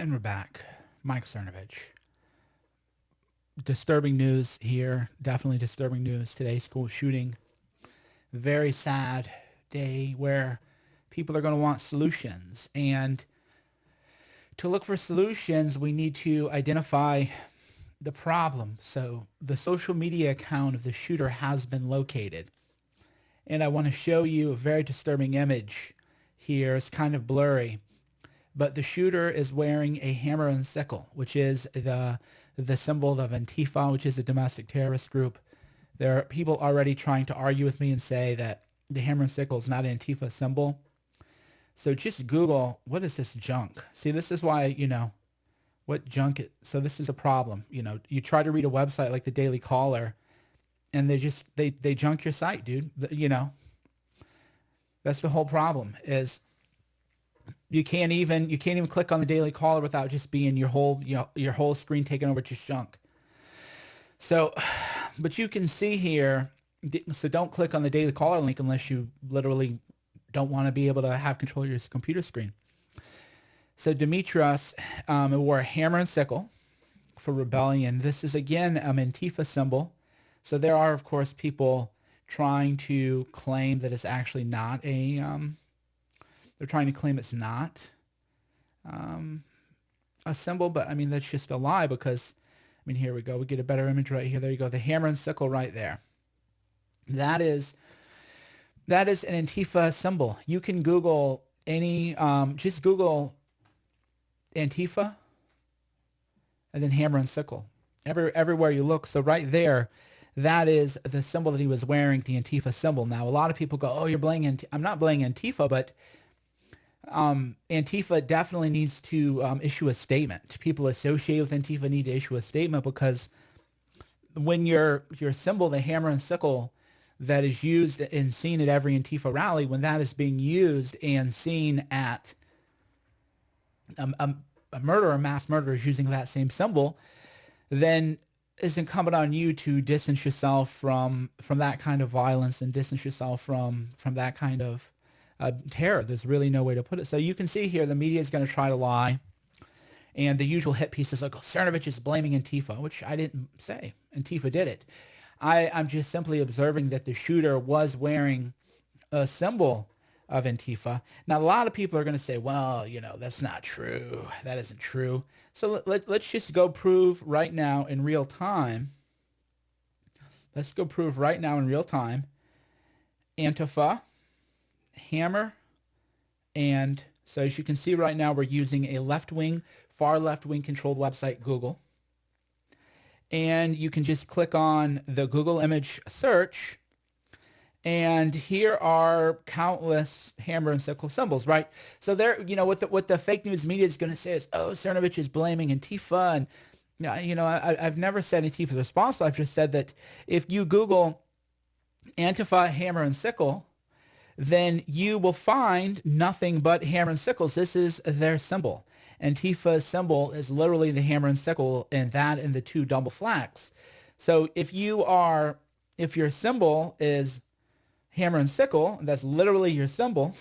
And we're back. Mike Cernovich. Disturbing news here. Definitely disturbing news today. School shooting. Very sad day where people are going to want solutions. And to look for solutions, we need to identify the problem. So the social media account of the shooter has been located. And I want to show you a very disturbing image here. It's kind of blurry. But the shooter is wearing a hammer and sickle, which is the symbol of ANTIFA, which is a domestic terrorist group. There are people already trying to argue with me and say that the hammer and sickle is not an ANTIFA symbol. So just Google, what is this junk? See, this is why, what junk so this is a problem. You try to read a website like the Daily Caller, and they junk your site, dude. That's the whole problem is you can't even click on the Daily Caller without just being your whole screen taken over just junk. So, but you can see here, so don't click on the Daily Caller link unless you literally don't want to be able to have control of your computer screen. So Demetrius wore a hammer and sickle for rebellion. This is again an Antifa symbol. So there are, of course, people trying to claim that it's actually not a they're trying to claim it's not a symbol, but I mean, that's just a lie because, I mean, here we go. We get a better image right here. There you go. The hammer and sickle right there. That is an Antifa symbol. You can Google any, just Google Antifa and then hammer and sickle. Everywhere you look. So right there, that is the symbol that he was wearing, the Antifa symbol. Now, a lot of people go, oh, you're blaming I'm not blaming Antifa, but Antifa definitely needs to issue a statement. People associated with Antifa need to issue a statement because when your symbol, the hammer and sickle, that is used and seen at every Antifa rally, when that is being used and seen at a murderer, mass murderers using that same symbol, then it's incumbent on you to distance yourself from that kind of violence and distance yourself from that kind of terror. There's really no way to put it. So you can see here the media is going to try to lie. And the usual hit piece is like, oh, Cernovich is blaming Antifa, which I didn't say. Antifa did it. I'm just simply observing that the shooter was wearing a symbol of Antifa. Now, a lot of people are going to say, well, that's not true. That isn't true. So let's just go prove right now in real time. Let's go prove right now in real time. Antifa, hammer, and so as you can see right now, we're using a left-wing, far left-wing controlled website, Google. And you can just click on the Google image search, and here are countless hammer and sickle symbols, right? So there, what the fake news media is going to say is, oh, Cernovich is blaming Antifa, and I've never said Antifa's responsible. I've just said that if you Google Antifa, hammer and sickle, then you will find nothing but hammer and sickles. This is their symbol. Antifa's symbol is literally the hammer and sickle, and the two double flags. So if your symbol is hammer and sickle, that's literally your symbol.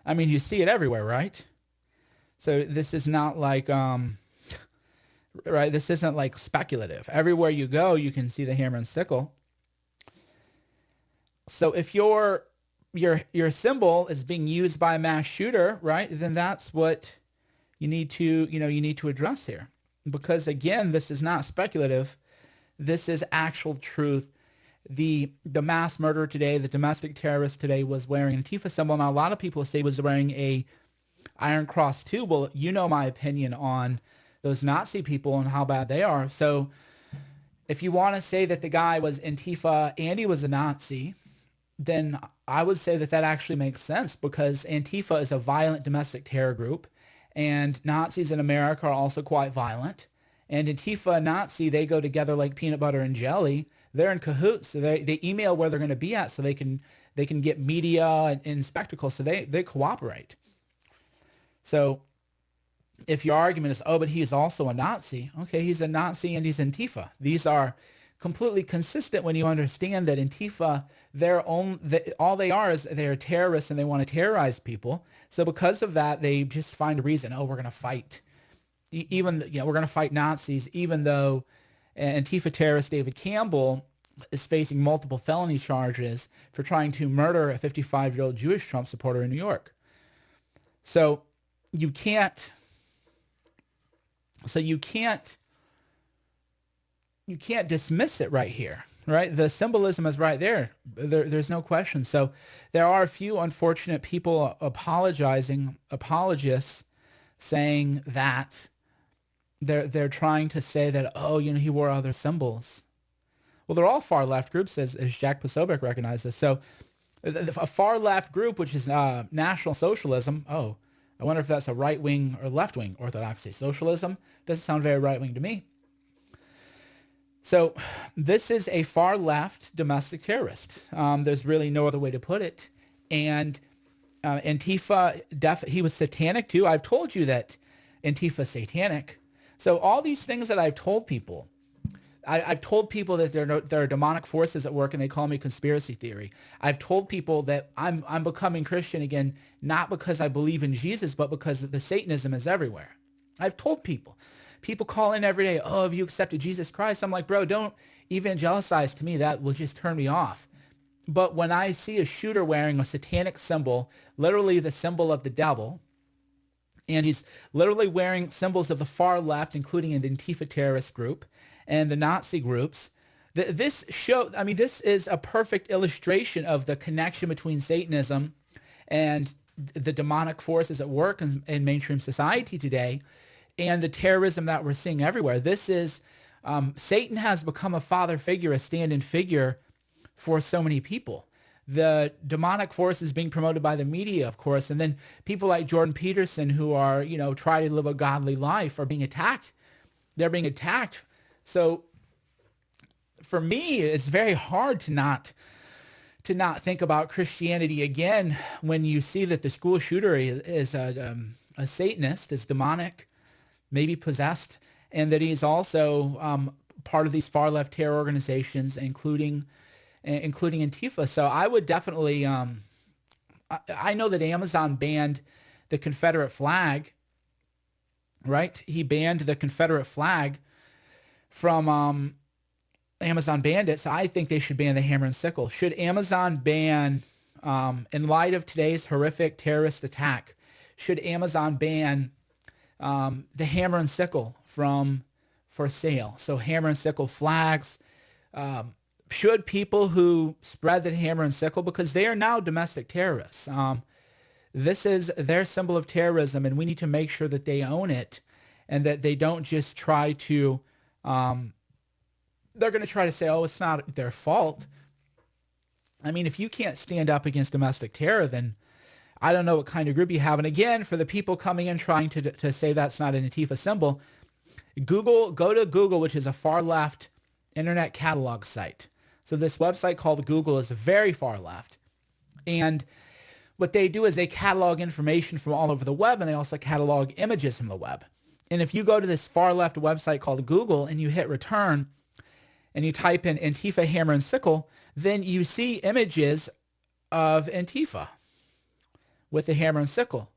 I mean, you see it everywhere, right? So this is not like, right? This isn't like speculative. Everywhere you go, you can see the hammer and sickle. So if your symbol is being used by a mass shooter, right, then that's what you need to address here. Because again, this is not speculative. This is actual truth. The mass murderer today, the domestic terrorist today, was wearing an Antifa symbol. Now, a lot of people say he was wearing a Iron Cross too. Well, you know my opinion on those Nazi people and how bad they are. So if you want to say that the guy was Antifa and he was a Nazi, then I would say that actually makes sense, because Antifa is a violent domestic terror group, and Nazis in America are also quite violent. And Antifa and Nazi, they go together like peanut butter and jelly. They're in cahoots. So they email where they're going to be at so they can get media and spectacles. So they cooperate. So if your argument is, oh, but he's also a Nazi. Okay, he's a Nazi and he's Antifa. These are completely consistent when you understand that Antifa, all they are is they're terrorists and they want to terrorize people. So because of that, they just find a reason, oh, we're going to fight even, we're going to fight Nazis, even though Antifa terrorist David Campbell is facing multiple felony charges for trying to murder a 55-year-old Jewish Trump supporter in New York. So you can't dismiss it right here, right? The symbolism is right there. There's no question. So there are a few unfortunate people apologists saying that they're trying to say that, oh, he wore other symbols. Well, they're all far left groups, as Jack Posobiec recognizes. So a far left group, which is National Socialism. Oh, I wonder if that's a right wing or left wing orthodoxy. Socialism doesn't sound very right wing to me. So this is a far left domestic terrorist. There's really no other way to put it. And Antifa, he was satanic too. I've told you that Antifa's satanic. So all these things that I've told people, I've told people that there are demonic forces at work, and they call me conspiracy theory. I've told people that I'm becoming Christian again, not because I believe in Jesus, but because the Satanism is everywhere. I've told people. People call in every day, oh, have you accepted Jesus Christ? I'm like, bro, don't evangelize to me. That will just turn me off. But when I see a shooter wearing a satanic symbol, literally the symbol of the devil, and he's literally wearing symbols of the far left, including an Antifa terrorist group and the Nazi groups, this is a perfect illustration of the connection between Satanism and the demonic forces at work in mainstream society today, and the terrorism that we're seeing everywhere. This is, Satan has become a father figure, a stand-in figure for so many people. The demonic force is being promoted by the media, of course, and then people like Jordan Peterson, who are, try to live a godly life, are being attacked. They're being attacked. So for me, it's very hard to not think about Christianity again when you see that the school shooter is a Satanist, is demonic, maybe possessed, and that he's also part of these far left terror organizations, including Antifa. So I would definitely, I know that Amazon banned the Confederate flag, right? He banned the Confederate flag from Amazon banned it, so I think they should ban the hammer and sickle. Should Amazon ban, in light of today's horrific terrorist attack, should Amazon ban the hammer and sickle for sale? So hammer and sickle flags. Should people who spread the hammer and sickle, because they are now domestic terrorists, this is their symbol of terrorism, and we need to make sure that they own it and that they don't just try to, they're going to try to say, oh, it's not their fault. I mean, if you can't stand up against domestic terror, then I don't know what kind of group you have. And again, for the people coming in trying to say that's not an Antifa symbol, go to Google, which is a far left internet catalog site. So this website called Google is very far left. And what they do is they catalog information from all over the web, and they also catalog images from the web. And if you go to this far left website called Google and you hit return and you type in Antifa hammer and sickle, then you see images of Antifa with the hammer and sickle.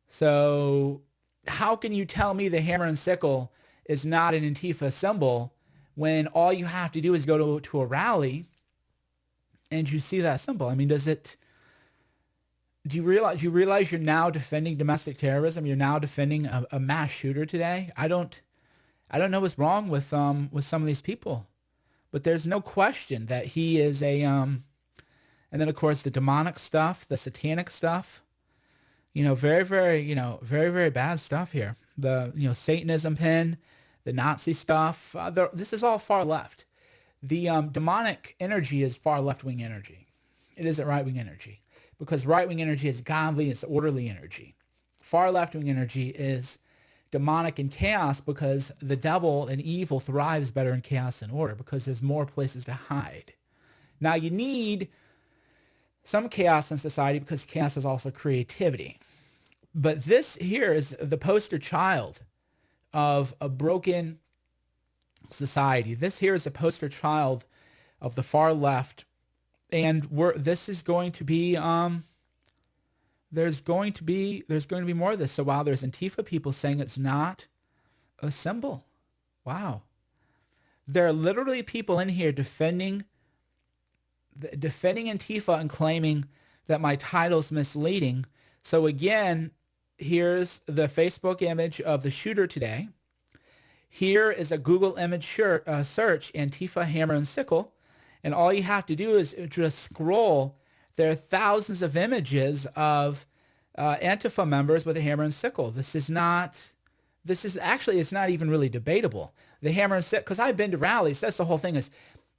So how can you tell me the hammer and sickle is not an Antifa symbol when all you have to do is go to a rally and you see that symbol? I mean, do you realize you're now defending domestic terrorism? You're now defending a mass shooter today? I don't know what's wrong with some of these people, but there's no question that he is and then of course the demonic stuff, the satanic stuff, very, very, very, very bad stuff here. The, Satanism pin, the Nazi stuff, this is all far left. The demonic energy is far left-wing energy. It isn't right-wing energy, because right-wing energy is godly, it's orderly energy. Far left-wing energy is demonic and chaos, because the devil and evil thrives better in chaos and order, because there's more places to hide. Now you need some chaos in society, because chaos is also creativity. But this here is the poster child of a broken society. This here is a poster child of the far left, and this is going to be there's going to be more of this. So while there's Antifa people saying it's not A symbol. Wow. There are literally people in here defending Antifa and claiming that my title's misleading. So again, here's the Facebook image of the shooter today. Here is a Google image search, Antifa, Hammer and Sickle. And all you have to do is just scroll. There are thousands of images of Antifa members with a hammer and sickle. It's not even really debatable. The hammer and sickle, because I've been to rallies. That's the whole thing is,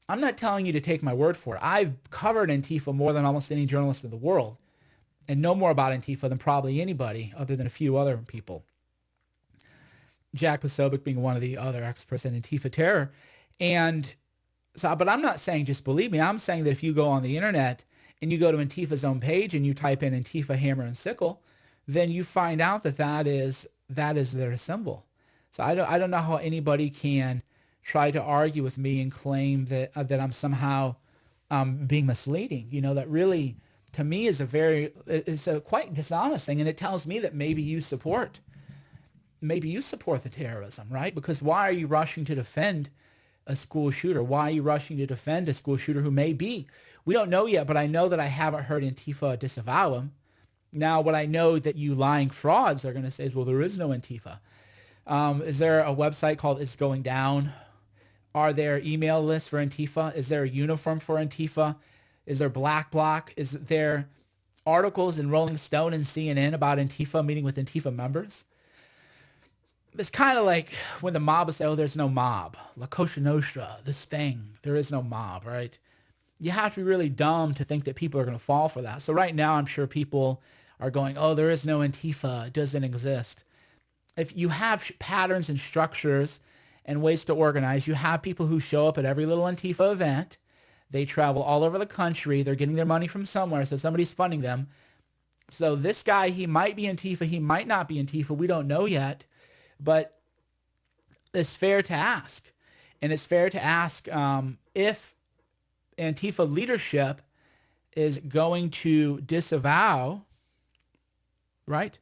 I'm not telling you to take my word for it. I've covered Antifa more than almost any journalist in the world and know more about Antifa than probably anybody other than a few other people. Jack Posobiec being one of the other experts in Antifa terror. And so, but I'm not saying just believe me. I'm saying that if you go on the internet and you go to Antifa's own page and you type in Antifa, Hammer and Sickle, then you find out that is their symbol. So I don't know how anybody can try to argue with me and claim that I'm somehow being misleading. You know, that really, to me, is a quite dishonest thing, and it tells me that maybe you support the terrorism, right? Because why are you rushing to defend a school shooter? Why are you rushing to defend a school shooter who may be? We don't know yet, but I know that I haven't heard Antifa disavow him. Now, what I know that you lying frauds are going to say is, well, there is no Antifa. Is there a website called It's Going Down? Are there email lists for Antifa? Is there a uniform for Antifa? Is there Black Bloc? Is there articles in Rolling Stone and CNN about Antifa meeting with Antifa members? It's kind of like when the mob will say, oh, there's no mob. La Cosa Nostra, this thing. There is no mob, right? You have to be really dumb to think that people are going to fall for that. So right now, I'm sure people are going, oh, there is no Antifa. It doesn't exist. If you have patterns and structures and ways to organize, you have people who show up at every little Antifa event. They travel all over the country. They're getting their money from somewhere, so somebody's funding them. So this guy, he might be Antifa. He might not be Antifa. We don't know yet. But it's fair to ask. And it's fair to ask if Antifa leadership is going to disavow, right?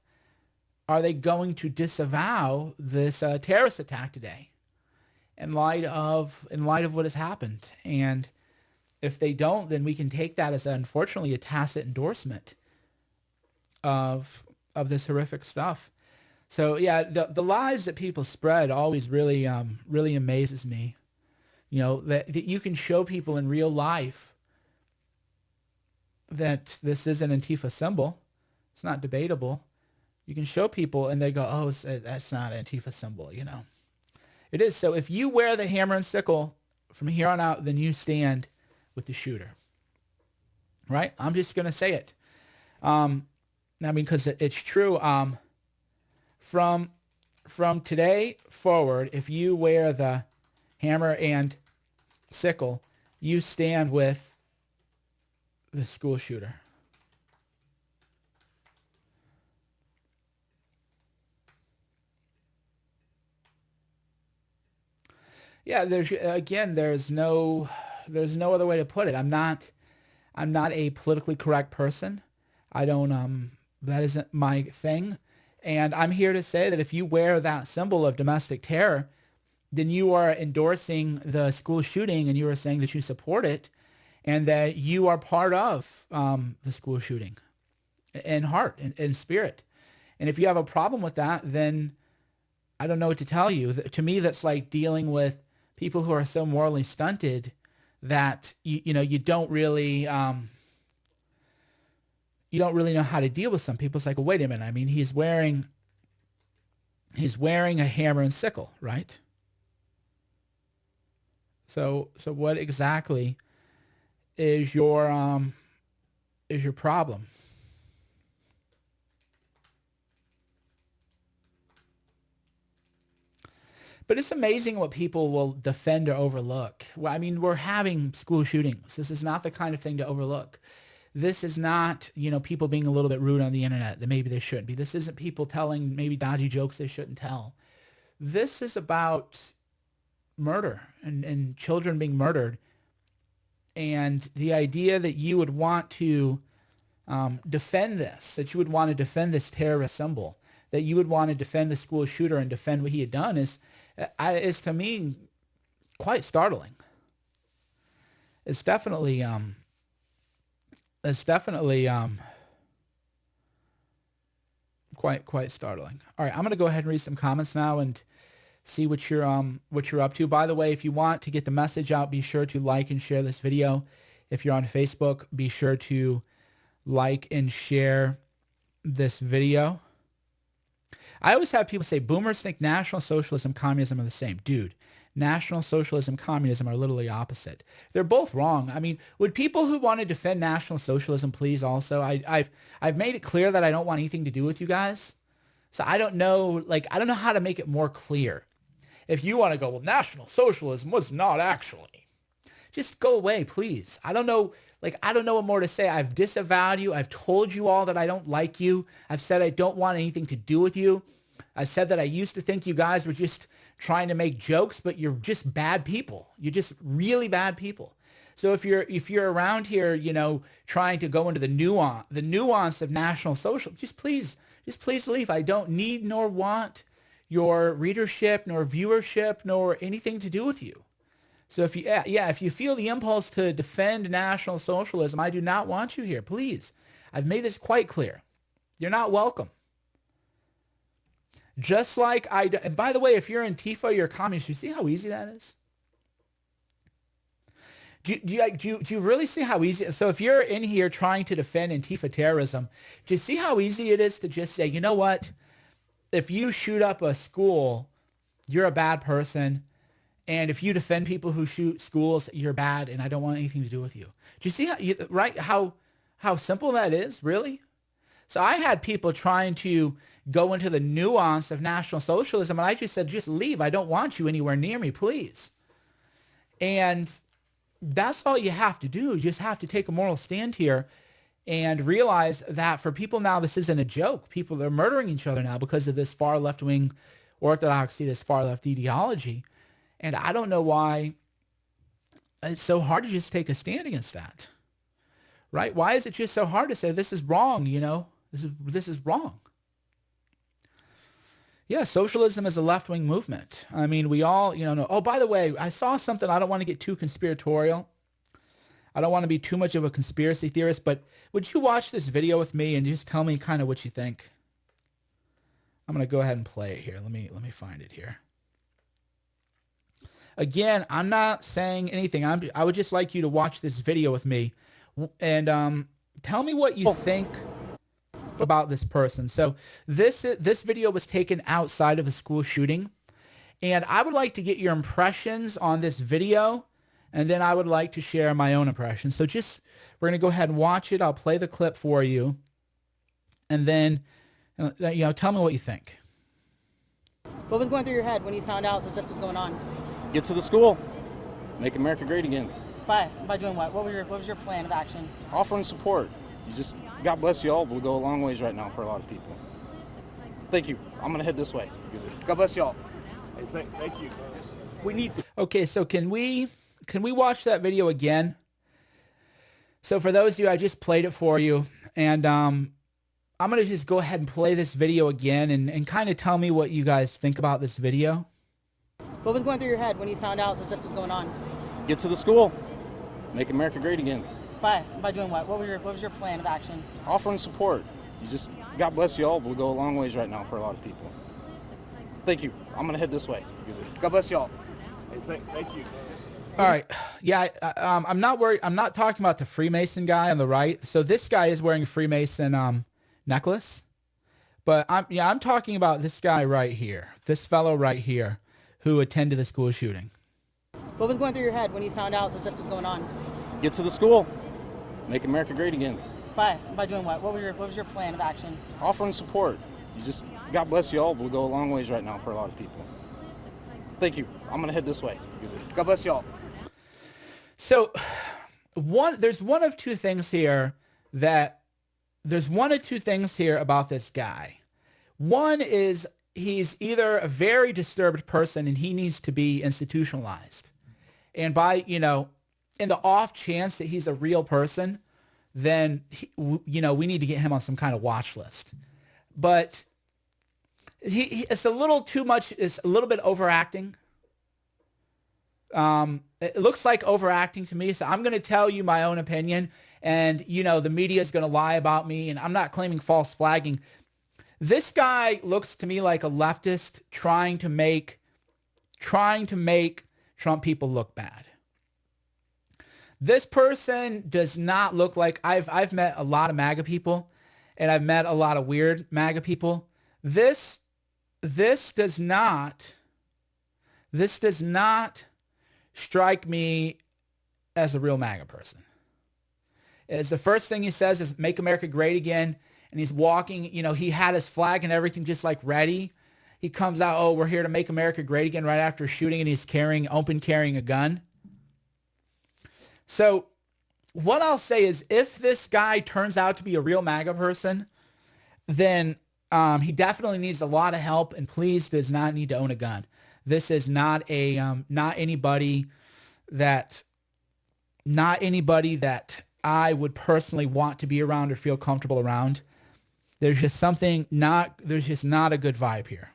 Are they going to disavow this terrorist attack today in light of what has happened? And if they don't, then we can take that as, unfortunately, a tacit endorsement of this horrific stuff. So yeah, the lies that people spread always really amazes me. You know, that you can show people in real life that this is an Antifa symbol. It's not debatable. You can show people and they go, oh, that's not an Antifa symbol, you know. It is. So if you wear the hammer and sickle from here on out, then you stand with the shooter. Right? I'm just going to say it. I mean, because it's true. From today forward, if you wear the hammer and sickle, you stand with the school shooter. Yeah, there's no other way to put it. I'm not a politically correct person. I don't that isn't my thing. And I'm here to say that if you wear that symbol of domestic terror, then you are endorsing the school shooting and you are saying that you support it and that you are part of the school shooting in heart and spirit. And if you have a problem with that, then I don't know what to tell you. To me, that's like dealing with people who are so morally stunted that you don't really know how to deal with some people. It's like, well, wait a minute. I mean, he's wearing a hammer and sickle, right? So what exactly is your problem? But it's amazing what people will defend or overlook. Well, I mean, we're having school shootings. This is not the kind of thing to overlook. This is not, people being a little bit rude on the internet that maybe they shouldn't be. This isn't people telling maybe dodgy jokes they shouldn't tell. This is about murder and children being murdered. And the idea that you would want to defend this, that you would want to defend this terrorist symbol, that you would want to defend the school shooter and defend what he had done is to me quite startling. It's definitely quite startling. All right, I'm going to go ahead and read some comments now and see what you're up to. By the way, if you want to get the message out, be sure to like and share this video. If you're on Facebook, be sure to like and share this video. I always have people say boomers think National Socialism, communism are the same. Dude, National Socialism, communism are literally opposite. They're both wrong. I mean, would people who want to defend National Socialism please also? I've made it clear that I don't want anything to do with you guys. So I don't know, I don't know how to make it more clear. If you want to go, well, National Socialism was not actually. Just go away, please. I don't know, I don't know what more to say. I've disavowed you. I've told you all that I don't like you. I've said I don't want anything to do with you. I said that I used to think you guys were just trying to make jokes, but you're just bad people. You're just really bad people. So if you're around here, trying to go into the nuance of National Social, just please leave. I don't need nor want your readership, nor viewership, nor anything to do with you. So if you feel the impulse to defend National Socialism, I do not want you here. Please. I've made this quite clear. You're not welcome. Just like and by the way, if you're Antifa, you're a communist, you see how easy that is? Do you really see how easy? So if you're in here trying to defend Antifa terrorism, do you see how easy it is to just say, you know what? If you shoot up a school, you're a bad person. And if you defend people who shoot schools, you're bad, and I don't want anything to do with you. Do you see how simple that is, really? So I had people trying to go into the nuance of National Socialism, and I just said, just leave. I don't want you anywhere near me, please. And that's all you have to do. You just have to take a moral stand here and realize that for people now, this isn't a joke. People are murdering each other now because of this far left-wing orthodoxy, this far left ideology. And I don't know why it's so hard to just take a stand against that, right? Why is it just so hard to say this is wrong, This is wrong. Yeah, socialism is a left-wing movement. I mean, we all, know. Oh, by the way, I saw something. I don't want to get too conspiratorial. I don't want to be too much of a conspiracy theorist, but would you watch this video with me and just tell me kind of what you think? I'm going to go ahead and play it here. Let me find it here. Again, I'm not saying anything. I would just like you to watch this video with me and tell me what you think about this person. So this video was taken outside of a school shooting, and I would like to get your impressions on this video, and then I would like to share my own impressions. So we're going to go ahead and watch it. I'll play the clip for you, and then tell me what you think. What was going through your head when you found out that this was going on? Get to the school, make America great again. By doing what? What was your plan of action? Offering support. God bless you all. Will go a long ways right now for a lot of people. Thank you. I'm gonna head this way. God bless you all. Hey, thank you. We need. Okay, so can we watch that video again? So for those of you, I just played it for you, and I'm gonna just go ahead and play this video again and kind of tell me what you guys think about this video. What was going through your head when you found out that this was going on? Get to the school, make America great again. By doing what? What was your plan of action? Offering support. God bless you all. Will go a long ways right now for a lot of people. Thank you. I'm gonna head this way. God bless you all. Hey, thank you. All right. Yeah, I'm not worried. I'm not talking about the Freemason guy on the right. So this guy is wearing a Freemason necklace, but I'm talking about this guy right here, this fellow right here, who attended the school shooting. What was going through your head when you found out that this was going on? Get to the school, make America great again. By doing what? What was your plan of action? Offering support. God bless you all. Will go a long ways right now for a lot of people. Thank you. I'm gonna head this way. God bless you all. So there's one of two things here about this guy. One is he's either a very disturbed person and he needs to be institutionalized. And by, in the off chance that he's a real person, then, we need to get him on some kind of watch list. But It's a little too much. It's a little bit overacting. It looks like overacting to me. So I'm going to tell you my own opinion. And, you know, the media is going to lie about me. And I'm not claiming false flagging. This guy looks to me like a leftist trying to make Trump people look bad. This person does not look like I've met a lot of MAGA people, and I've met a lot of weird MAGA people. This does not strike me as a real MAGA person. Is the first thing he says is "Make America Great Again," and he's walking. You know, he had his flag and everything just like ready. He comes out, "Oh, we're here to make America great again," right after shooting, and he's carrying a gun. So what I'll say is, if this guy turns out to be a real MAGA person, then he definitely needs a lot of help, and please does not need to own a gun. This is not anybody that I would personally want to be around or feel comfortable around. There's just not a good vibe here.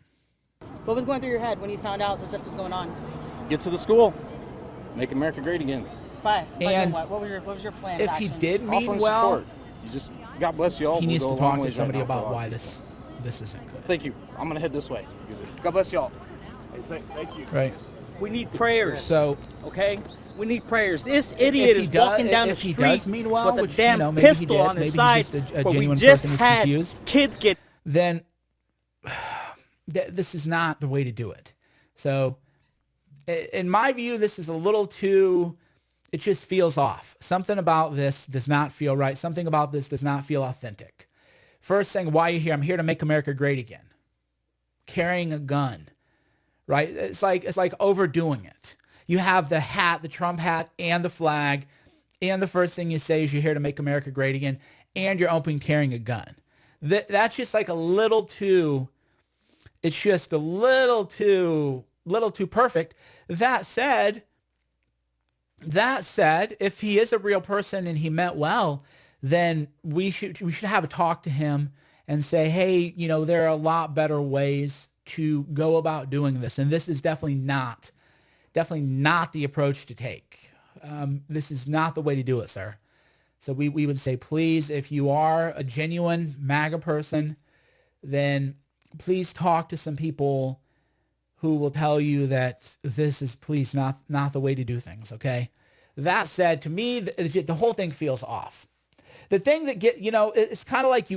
What was going through your head when you found out that this was going on? Get to the school. Make America great again. By doing And what? What was your plan? If of he action? did mean Offering well, support. You just, God bless you all. he We'll needs go to a long talk to ways somebody right now for a about lot why of this isn't good. Thank you. I'm going to head this way. God bless y'all. Hey, thank you. Right. We need prayers. So Okay? We need prayers. This idiot is walking down the if he street does mean well, with a which, damn you know, maybe he pistol does, on maybe his he's side. just a But we genuine just person who's had confused. kids get Then this is not the way to do it. So in my view, this is a little too, it just feels off. Something about this does not feel right. Something about this does not feel authentic. First thing, why are you here? I'm here to make America great again. Carrying a gun, right? It's like overdoing it. You have the hat, the Trump hat, and the flag, and the first thing you say is you're here to make America great again, and you're open carrying a gun. That's just like a little too, it's just a little too perfect. That said, if he is a real person and he meant well, then we should have a talk to him and say, hey, you know, there are a lot better ways to go about doing this, and this is definitely not the approach to take. This is not the way to do it, sir. So we would say, please, if you are a genuine MAGA person, then please talk to some people who will tell you that this is please not the way to do things, okay? That said, to me, the whole thing feels off. The thing that it's kind of like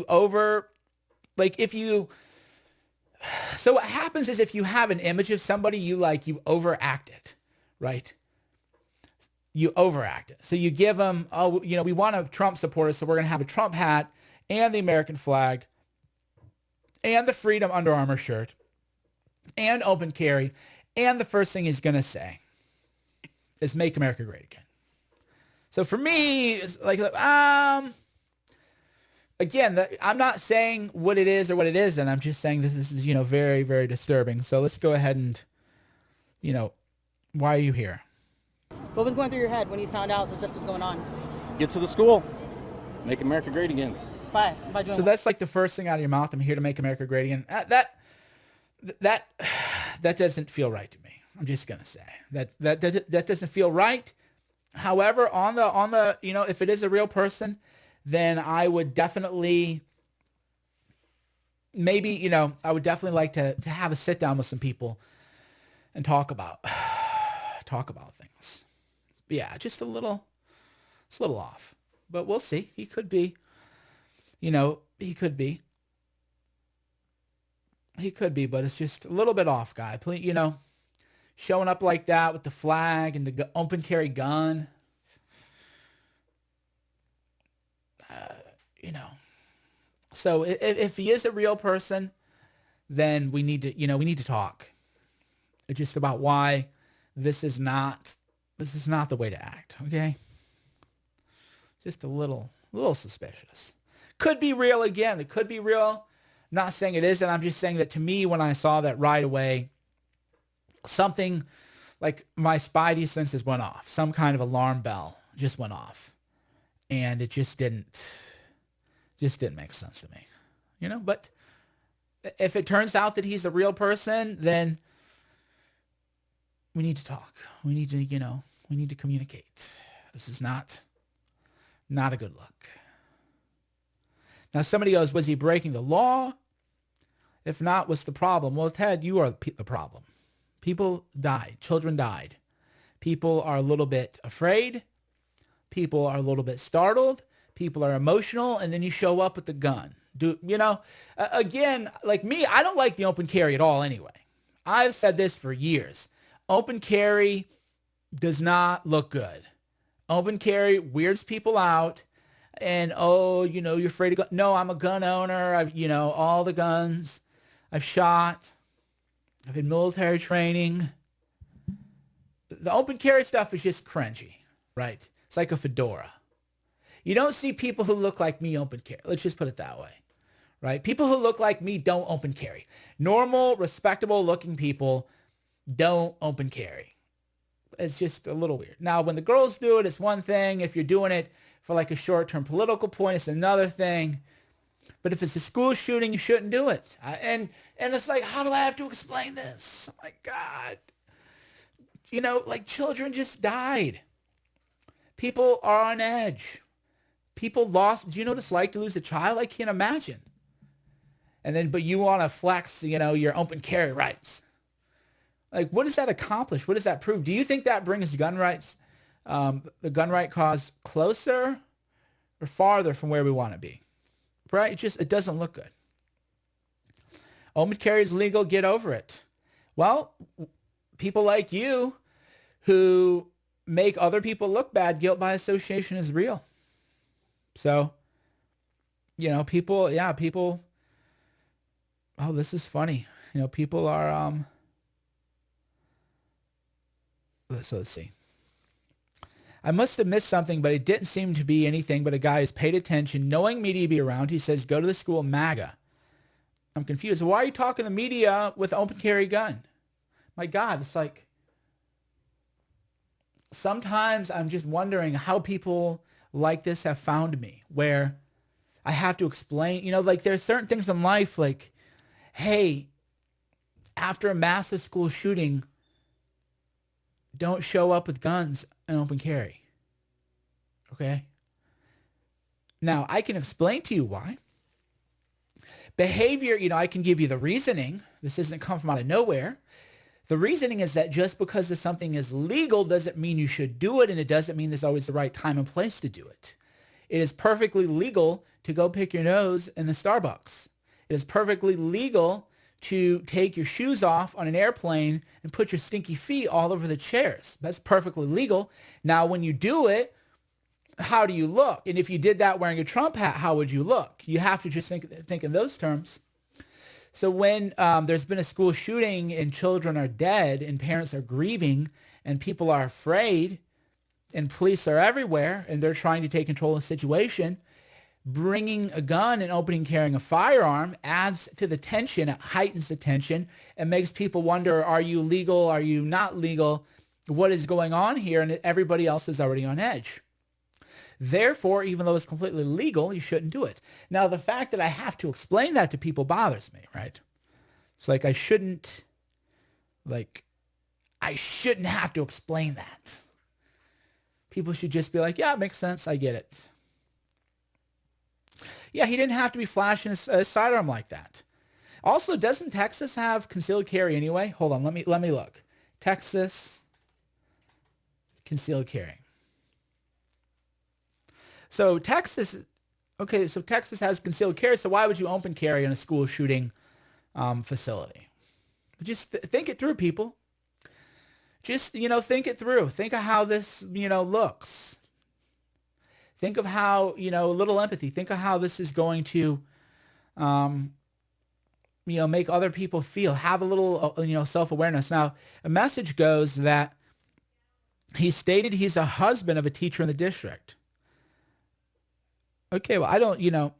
so what happens is if you have an image of somebody you like, you overact it, right? You overact it. So you give them, we want a Trump supporter, so we're going to have a Trump hat and the American flag and the Freedom Under Armour shirt and open carry. And the first thing he's going to say is make America great again. So for me, it's again, I'm not saying what it is or what it isn't. I'm just saying this is, very, very disturbing. So let's go ahead and, why are you here? What was going through your head when you found out that this was going on? Get to the school. Make America great again. By doing So what? that's like the first thing out of your mouth. I'm here to make America great again. That doesn't feel right to me. I'm just gonna say that doesn't feel right. However, on the if it is a real person, then I would definitely I would definitely like to have a sit down with some people and talk about things. But yeah, it's a little off, but we'll see. He could be, but it's just a little bit off, guy. Please, showing up like that with the flag and the open carry gun. So if he is a real person, then we need to talk. It's just about why this is not the way to act. Okay. Just a little suspicious. Could be real again. It could be real. Not saying it isn't. I'm just saying that to me, when I saw that right away, something like my spidey senses went off. Some kind of alarm bell just went off. And it just didn't make sense to me. But if it turns out that he's a real person, then we need to talk. We need to, we need to communicate. This is not a good look. Now somebody goes, was he breaking the law? If not, what's the problem? Well, Ted, you are the problem. People died. Children died. People are a little bit afraid. People are a little bit startled. People are emotional. And then you show up with the gun. Again, like me, I don't like the open carry at all anyway. I've said this for years. Open carry does not look good. Open carry weirds people out. And, you're afraid to go. No, I'm a gun owner. I've, all the guns I've shot. I've had military training. The open carry stuff is just cringy, right? It's like a fedora. You don't see people who look like me open carry. Let's just put it that way, right? People who look like me don't open carry. Normal, respectable looking people don't open carry. It's just a little weird. Now, when the girls do it, it's one thing. If you're doing it for like a short-term political point, it's another thing. But if it's a school shooting, you shouldn't do it. And it's like, how do I have to explain this? Oh my God. Like children just died. People are on edge. People lost. Do you know what it's like to lose a child? I can't imagine. But you want to flex, your open carry rights. Like, what does that accomplish? What does that prove? Do you think that brings gun rights, the gun right cause closer or farther from where we want to be? Right? It doesn't look good. Open carry is legal. Get over it. Well, people like you who make other people look bad, guilt by association is real. So, people, oh, this is funny. People are, let's see. I must have missed something, but it didn't seem to be anything but a guy who's paid attention, knowing media be around. He says, go to the school MAGA. I'm confused. Why are you talking to the media with open carry gun? My God, it's like, sometimes I'm just wondering how people like this have found me, where I have to explain, like there's certain things in life like, hey, after a massive school shooting, don't show up with guns and open carry. Okay? Now, I can explain to you why. Behavior, I can give you the reasoning. This doesn't come from out of nowhere. The reasoning is that just because something is legal doesn't mean you should do it, and it doesn't mean there's always the right time and place to do it. It is perfectly legal to go pick your nose in the Starbucks. It is perfectly legal to take your shoes off on an airplane and put your stinky feet all over the chairs. That's perfectly legal. Now, when you do it, how do you look? And if you did that wearing a Trump hat, how would you look? You have to just think in those terms. So when there's been a school shooting and children are dead and parents are grieving and people are afraid and police are everywhere and they're trying to take control of the situation, bringing a gun and opening carrying a firearm adds to the tension. It heightens the tension and makes people wonder, are you legal? Are you not legal? What is going on here? And everybody else is already on edge. Therefore, even though it's completely legal, you shouldn't do it. Now, the fact that I have to explain that to people bothers me, right? It's like I shouldn't have to explain that. People should just be like, yeah, it makes sense. I get it. Yeah, he didn't have to be flashing a sidearm like that. Also, doesn't Texas have concealed carry anyway? Hold on, let me look. Texas concealed carry. So Texas has concealed carry. So why would you open carry in a school shooting facility? Just think it through, people. Just, think it through. Think of how this, looks. Think of how, a little empathy. Think of how this is going to, make other people feel. Have a little, self-awareness. Now, a message goes that he stated he's a husband of a teacher in the district. Okay, well, I don't know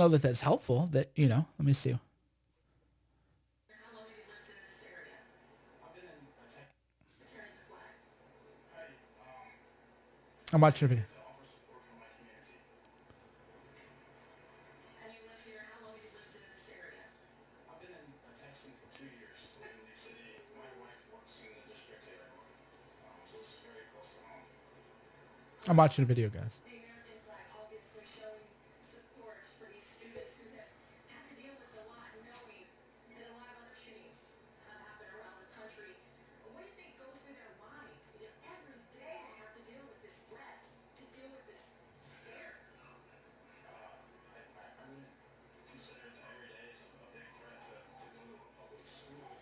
that that's helpful. That, let me see. How long have you lived in this area? I've been in Carrying the flag. I'm watching a video. to offer support for my community. And you live here. How long have you lived in this I'm watching a video, guys. The American flag obviously showing support for these students who have had to deal with a lot, knowing that a lot of other shootings have happened around the country. What do you think goes through their mind? You know, every day they have to deal with this threat, to deal with this scare. I would consider that every day is a big threat to go to a public school.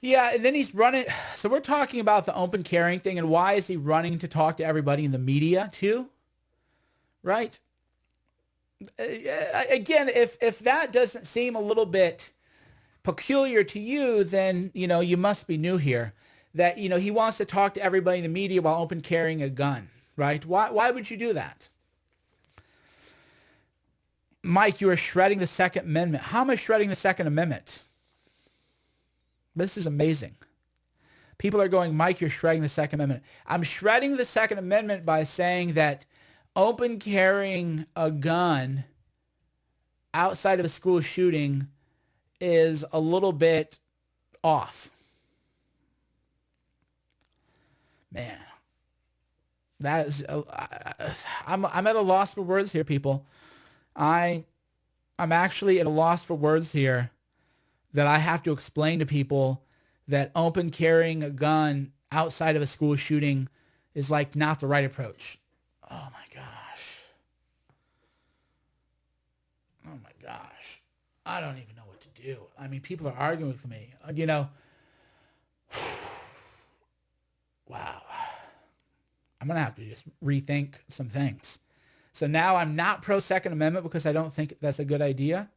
Yeah, and then he's running. So we're talking about the open carrying thing, and why is he running to talk to everybody in the media too? Right? Again, if that doesn't seem a little bit peculiar to you, then, you know, you must be new here. That, you know, he wants to talk to everybody in the media while open carrying a gun, right? Why would you do that? Mike, you are shredding the Second Amendment. How am I shredding the Second Amendment? This is amazing. People are going, Mike, you're shredding the Second Amendment. I'm shredding the Second Amendment by saying that open carrying a gun outside of a school shooting is a little bit off. Man, that is, I'm at a loss for words here, people. I'm actually at a loss for words here, that I have to explain to people that open carrying a gun outside of a school shooting is like not the right approach. Oh my gosh. Oh my gosh. I don't even know what to do. I mean, people are arguing with me. You know, wow. I'm going to have to just rethink some things. So now I'm not pro Second Amendment because I don't think that's a good idea.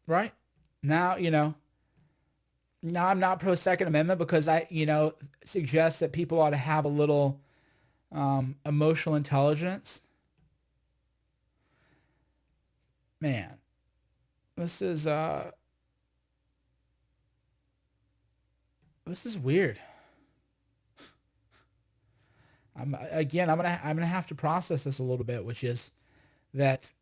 Right? Now, you know, now I'm not pro Second Amendment because I, you know, suggest that people ought to have a little emotional intelligence. Man, this is weird. I'm gonna have to process this a little bit, which is that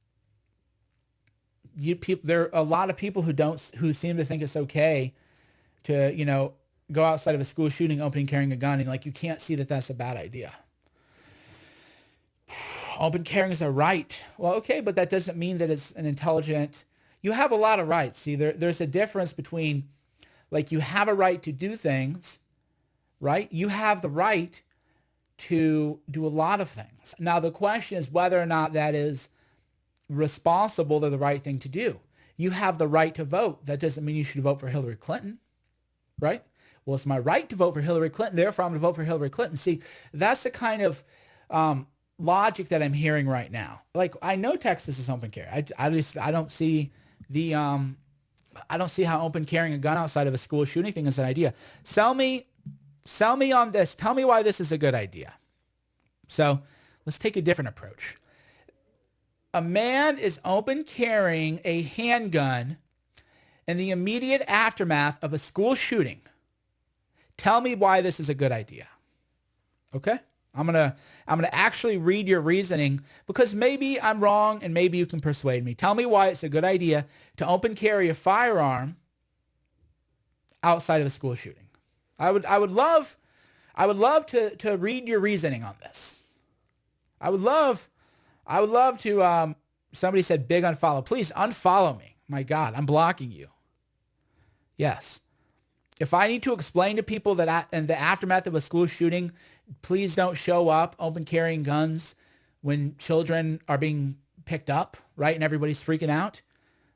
there are a lot of people who seem to think it's okay to, you know, go outside of a school shooting, opening carrying a gun, and like you can't see that that's a bad idea. Open carrying is a right. Well, okay, but that doesn't mean that it's an intelligent. You have a lot of rights. See, there's a difference between, like, you have a right to do things, right? You have the right to do a lot of things. Now, the question is whether or not that is responsible or the right thing to do. You have the right to vote. That doesn't mean you should vote for Hillary Clinton, right? Well, it's my right to vote for Hillary Clinton, therefore I'm going to vote for Hillary Clinton. See, that's the kind of logic that I'm hearing right now. Like, I know Texas is open carry. I don't see the I don't see how open carrying a gun outside of a school shooting thing is an idea. Sell me on this. Tell me why this is a good idea. So let's take a different approach. A man is open carrying a handgun in the immediate aftermath of a school shooting. Tell me why this is a good idea. Okay? I'm gonna actually read your reasoning because maybe I'm wrong and maybe you can persuade me. Tell me why it's a good idea to open carry a firearm outside of a school shooting. I would love to read your reasoning on this. I would love to, somebody said big unfollow. Please unfollow me. My God, I'm blocking you. Yes. If I need to explain to people that in the aftermath of a school shooting, please don't show up open carrying guns when children are being picked up, right? And everybody's freaking out,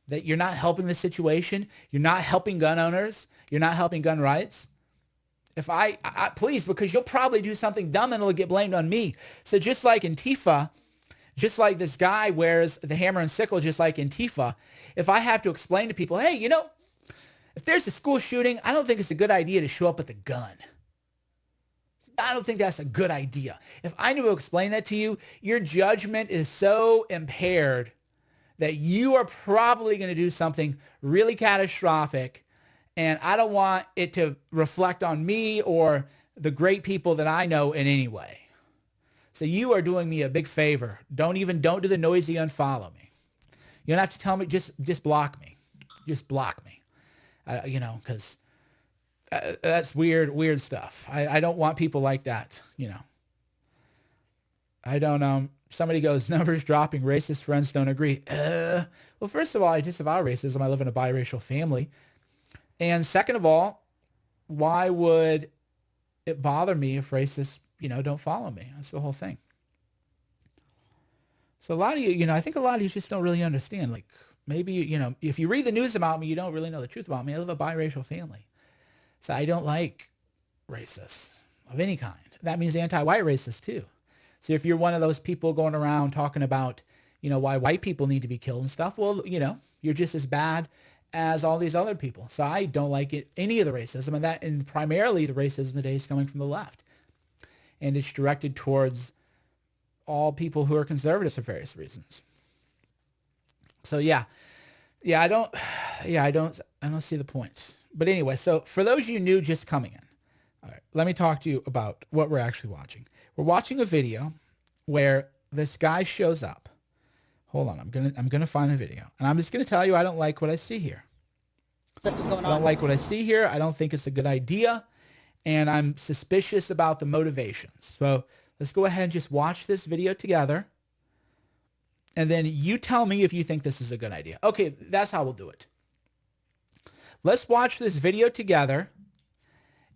that you're not helping the situation. You're not helping gun owners. You're not helping gun rights. If I please, because you'll probably do something dumb and it'll get blamed on me. So just like Antifa, just like this guy wears the hammer and sickle, just like Antifa, if I have to explain to people, hey, you know, if there's a school shooting, I don't think it's a good idea to show up with a gun. I don't think that's a good idea. If I need to explain that to you, your judgment is so impaired that you are probably going to do something really catastrophic, and I don't want it to reflect on me or the great people that I know in any way. So you are doing me a big favor. Don't do the noisy unfollow me. You don't have to tell me, just block me. Just block me. You know, because That's weird stuff. I don't want people like that, you know. I don't, somebody goes, numbers dropping, racist friends don't agree. Well, first of all, I disavow racism. I live in a biracial family. And second of all, why would it bother me if racists, you know, don't follow me? That's the whole thing. So a lot of you, you know, I think a lot of you just don't really understand. Like maybe, you know, if you read the news about me, you don't really know the truth about me. I live in a biracial family. So I don't like racists of any kind. That means anti-white racists too. So if you're one of those people going around talking about, you know, why white people need to be killed and stuff, well, you know, you're just as bad as all these other people. So I don't like it, any of the racism, and primarily the racism today is coming from the left. And it's directed towards all people who are conservatives for various reasons. So I don't see the point. But anyway, so for those of you new just coming in, all right, let me talk to you about what we're actually watching. We're watching a video where this guy shows up. Hold on, I'm gonna find the video, and I'm just gonna tell you I don't like what I see here. This is going on. I don't like what I see here. I don't think it's a good idea, and I'm suspicious about the motivations. So let's go ahead and just watch this video together, and then you tell me if you think this is a good idea. Okay, that's how we'll do it. Let's watch this video together.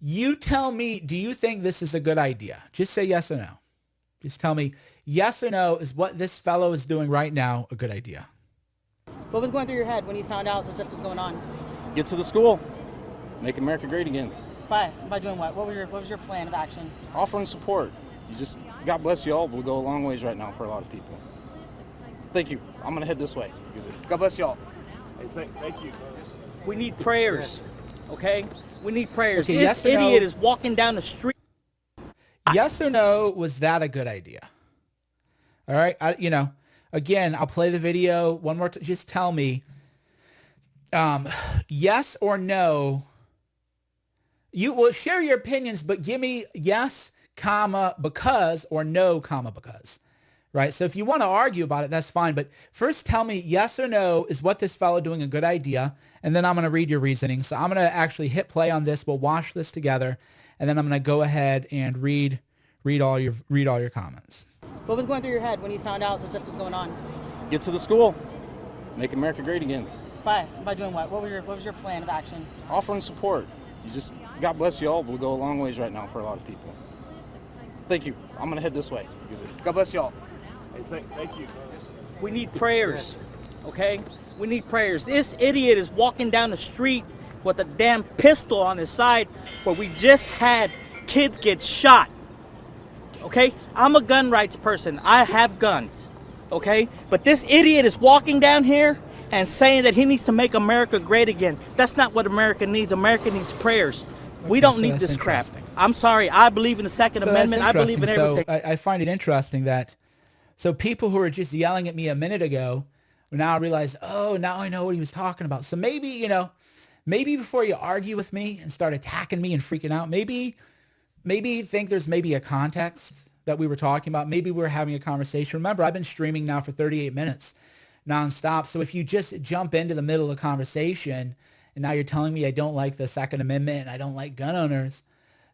You tell me, do you think this is a good idea? Just say yes or no. Just tell me yes or no, is what this fellow is doing right now a good idea? What was going through your head when you found out that this was going on? Get to the school. Make America great again. By doing what? What was your plan of action? Offering support. God bless you all. Will go a long ways right now for a lot of people. Thank you. I'm going to head this way. God bless you all. Hey, thank you. We need prayers, okay? We need prayers. Okay, this yes or no? idiot is walking down the street. Yes or no, was that a good idea? All right, you know, again, I'll play the video one more time. Just tell me, yes or no. You will share your opinions, but give me yes, comma, because, or no, comma, because. Right? So if you want to argue about it, that's fine. But first tell me yes or no, is what this fellow doing a good idea? And then I'm going to read your reasoning. So I'm going to actually hit play on this. We'll watch this together. And then I'm going to go ahead and read all your comments. What was going through your head when you found out that this was going on? Get to the school. Make America great again. By doing what? What was your plan of action? Offering support. God bless you all. Will go a long ways right now for a lot of people. Thank you. I'm going to head this way. God bless you all. Hey, thank you. We need prayers, okay? We need prayers. This idiot is walking down the street with a damn pistol on his side where we just had kids get shot, okay? I'm a gun rights person. I have guns, okay? But this idiot is walking down here and saying that he needs to make America great again. That's not what America needs. America needs prayers. We don't need this crap. I'm sorry. I believe in the Second Amendment. I believe in everything. So I find it interesting that so people who were just yelling at me a minute ago now realize, oh, now I know what he was talking about. So maybe, you know, maybe before you argue with me and start attacking me and freaking out, maybe you think there's maybe a context that we were talking about. Maybe we were having a conversation. Remember, I've been streaming now for 38 minutes nonstop. So if you just jump into the middle of the conversation and now you're telling me I don't like the Second Amendment and I don't like gun owners,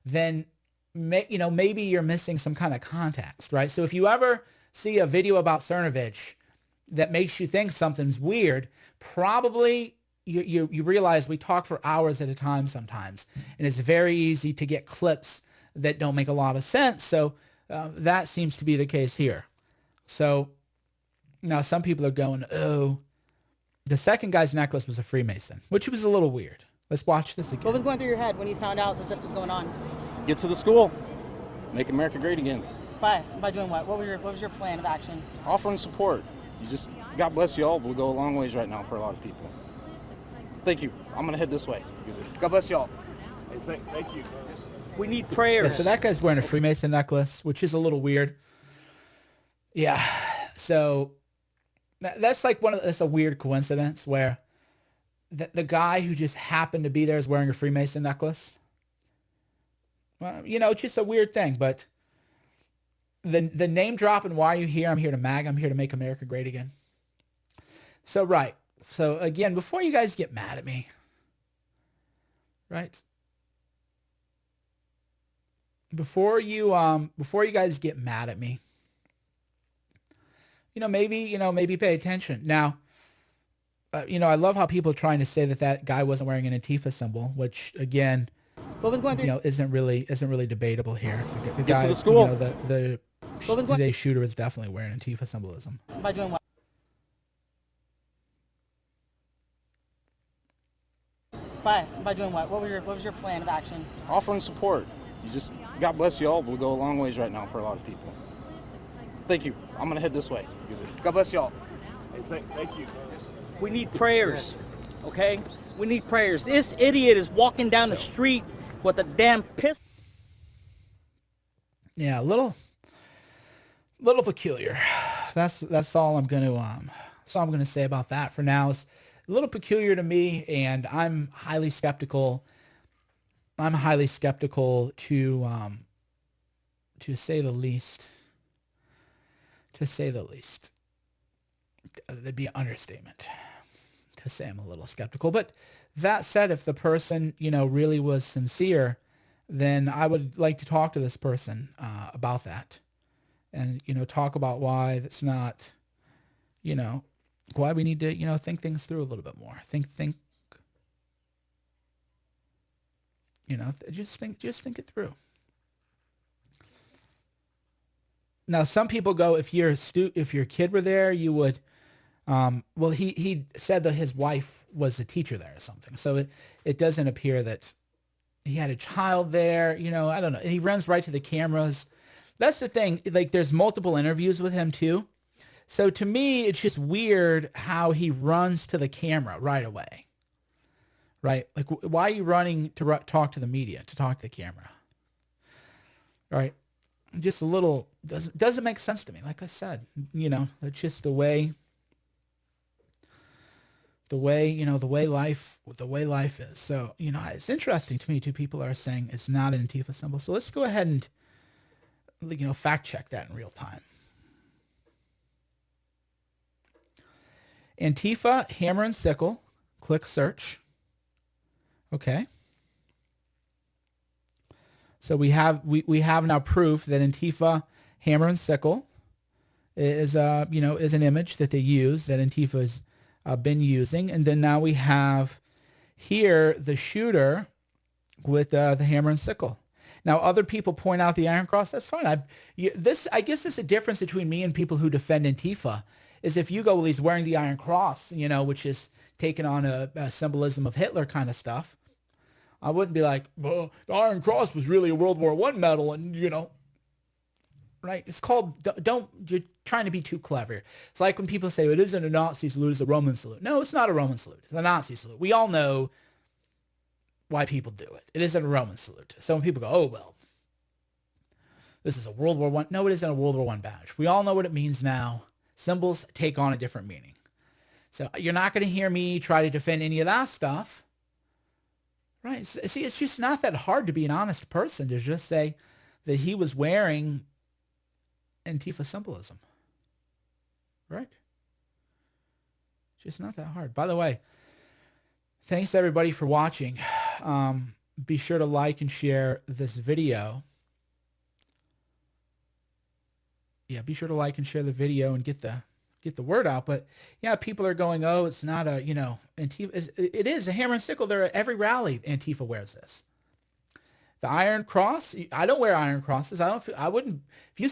then, you know, maybe you're missing some kind of context, right? So if you ever see a video about Cernovich that makes you think something's weird, probably you realize we talk for hours at a time sometimes, and it's very easy to get clips that don't make a lot of sense. So that seems to be the case here. So now some people are going, oh, the second guy's necklace was a Freemason, which was a little weird. Let's watch this again. What was going through your head when you found out that this was going on? Get to the school. Make America great again. By doing what? What was your plan of action? Offering support. God bless you all. Will go a long ways right now for a lot of people. Thank you. I'm going to head this way. God bless you all. Hey, thank you. We need prayers. Yeah, so that guy's wearing a Freemason necklace, which is a little weird. Yeah. So that's like that's a weird coincidence where the guy who just happened to be there is wearing a Freemason necklace. Well, you know, it's just a weird thing, but the name drop and why are you here? I'm here to I'm here to make America great again. So, right. So again, before you guys get mad at me, right? before you guys get mad at me, maybe pay attention. Now, I love how people are trying to say that guy wasn't wearing an Antifa symbol, which again, What was going through? isn't really debatable here. The Get guy, to the school. Today's shooter is definitely wearing Antifa symbolism. By doing what? By doing what? What was your plan of action? Offering support. God bless you all. Will go a long ways right now for a lot of people. Thank you. I'm gonna head this way. God bless you all. Hey, thank you. We need prayers, okay? We need prayers. This idiot is walking down the street with a damn pistol. Yeah, a little peculiar. That's all I'm gonna say about that for now. It's a little peculiar to me, and I'm highly skeptical. I'm highly skeptical to say the least. To say the least. That'd be an understatement to say I'm a little skeptical. But that said, if the person, really was sincere, then I would like to talk to this person about that, and talk about why that's not, why we need to think things through a little bit more. Just think it through. Now, some people go, if your kid were there, you would. Well, he said that his wife was a teacher there or something, so it doesn't appear that he had a child there. I don't know. He runs right to the cameras. That's the thing. Like, there's multiple interviews with him too. So to me, it's just weird how he runs to the camera right away. Right? Like, why are you running to talk to the media, to talk to the camera? Right? Just a little, doesn't make sense to me. Like I said, it's just the way life is. So, it's interesting to me, too. People are saying it's not an Antifa symbol. So let's go ahead and, fact check that in real time. Antifa, Hammer-and-Sickle, click search. Okay. So we have now proof that Antifa, Hammer-and-Sickle is an image that they use, that Antifa has been using. And then now we have here the shooter with the hammer and sickle. Now, other people point out the Iron Cross. That's fine. I guess it's a difference between me and people who defend Antifa, is if you go, well, he's wearing the Iron Cross, which is taking on a symbolism of Hitler kind of stuff. I wouldn't be like, well, the Iron Cross was really a World War I medal, and right? It's called, you're trying to be too clever. It's like when people say, it isn't a Nazi salute, it's a Roman salute. No, it's not a Roman salute. It's a Nazi salute. We all know why people do it. It isn't a Roman salute. So when people go, oh, well, this is a World War I. No, it isn't a World War I badge. We all know what it means now. Symbols take on a different meaning. So you're not going to hear me try to defend any of that stuff. Right? See, it's just not that hard to be an honest person to just say that he was wearing Antifa symbolism. Right? It's just not that hard. By the way, thanks everybody for watching. Be sure to like and share this video. Yeah, be sure to like and share the video and get the word out. But yeah, people are going, oh, it's not a, Antifa. It is a hammer and sickle. They're at every rally. Antifa wears this. The Iron Cross. I don't wear Iron Crosses. I wouldn't. If you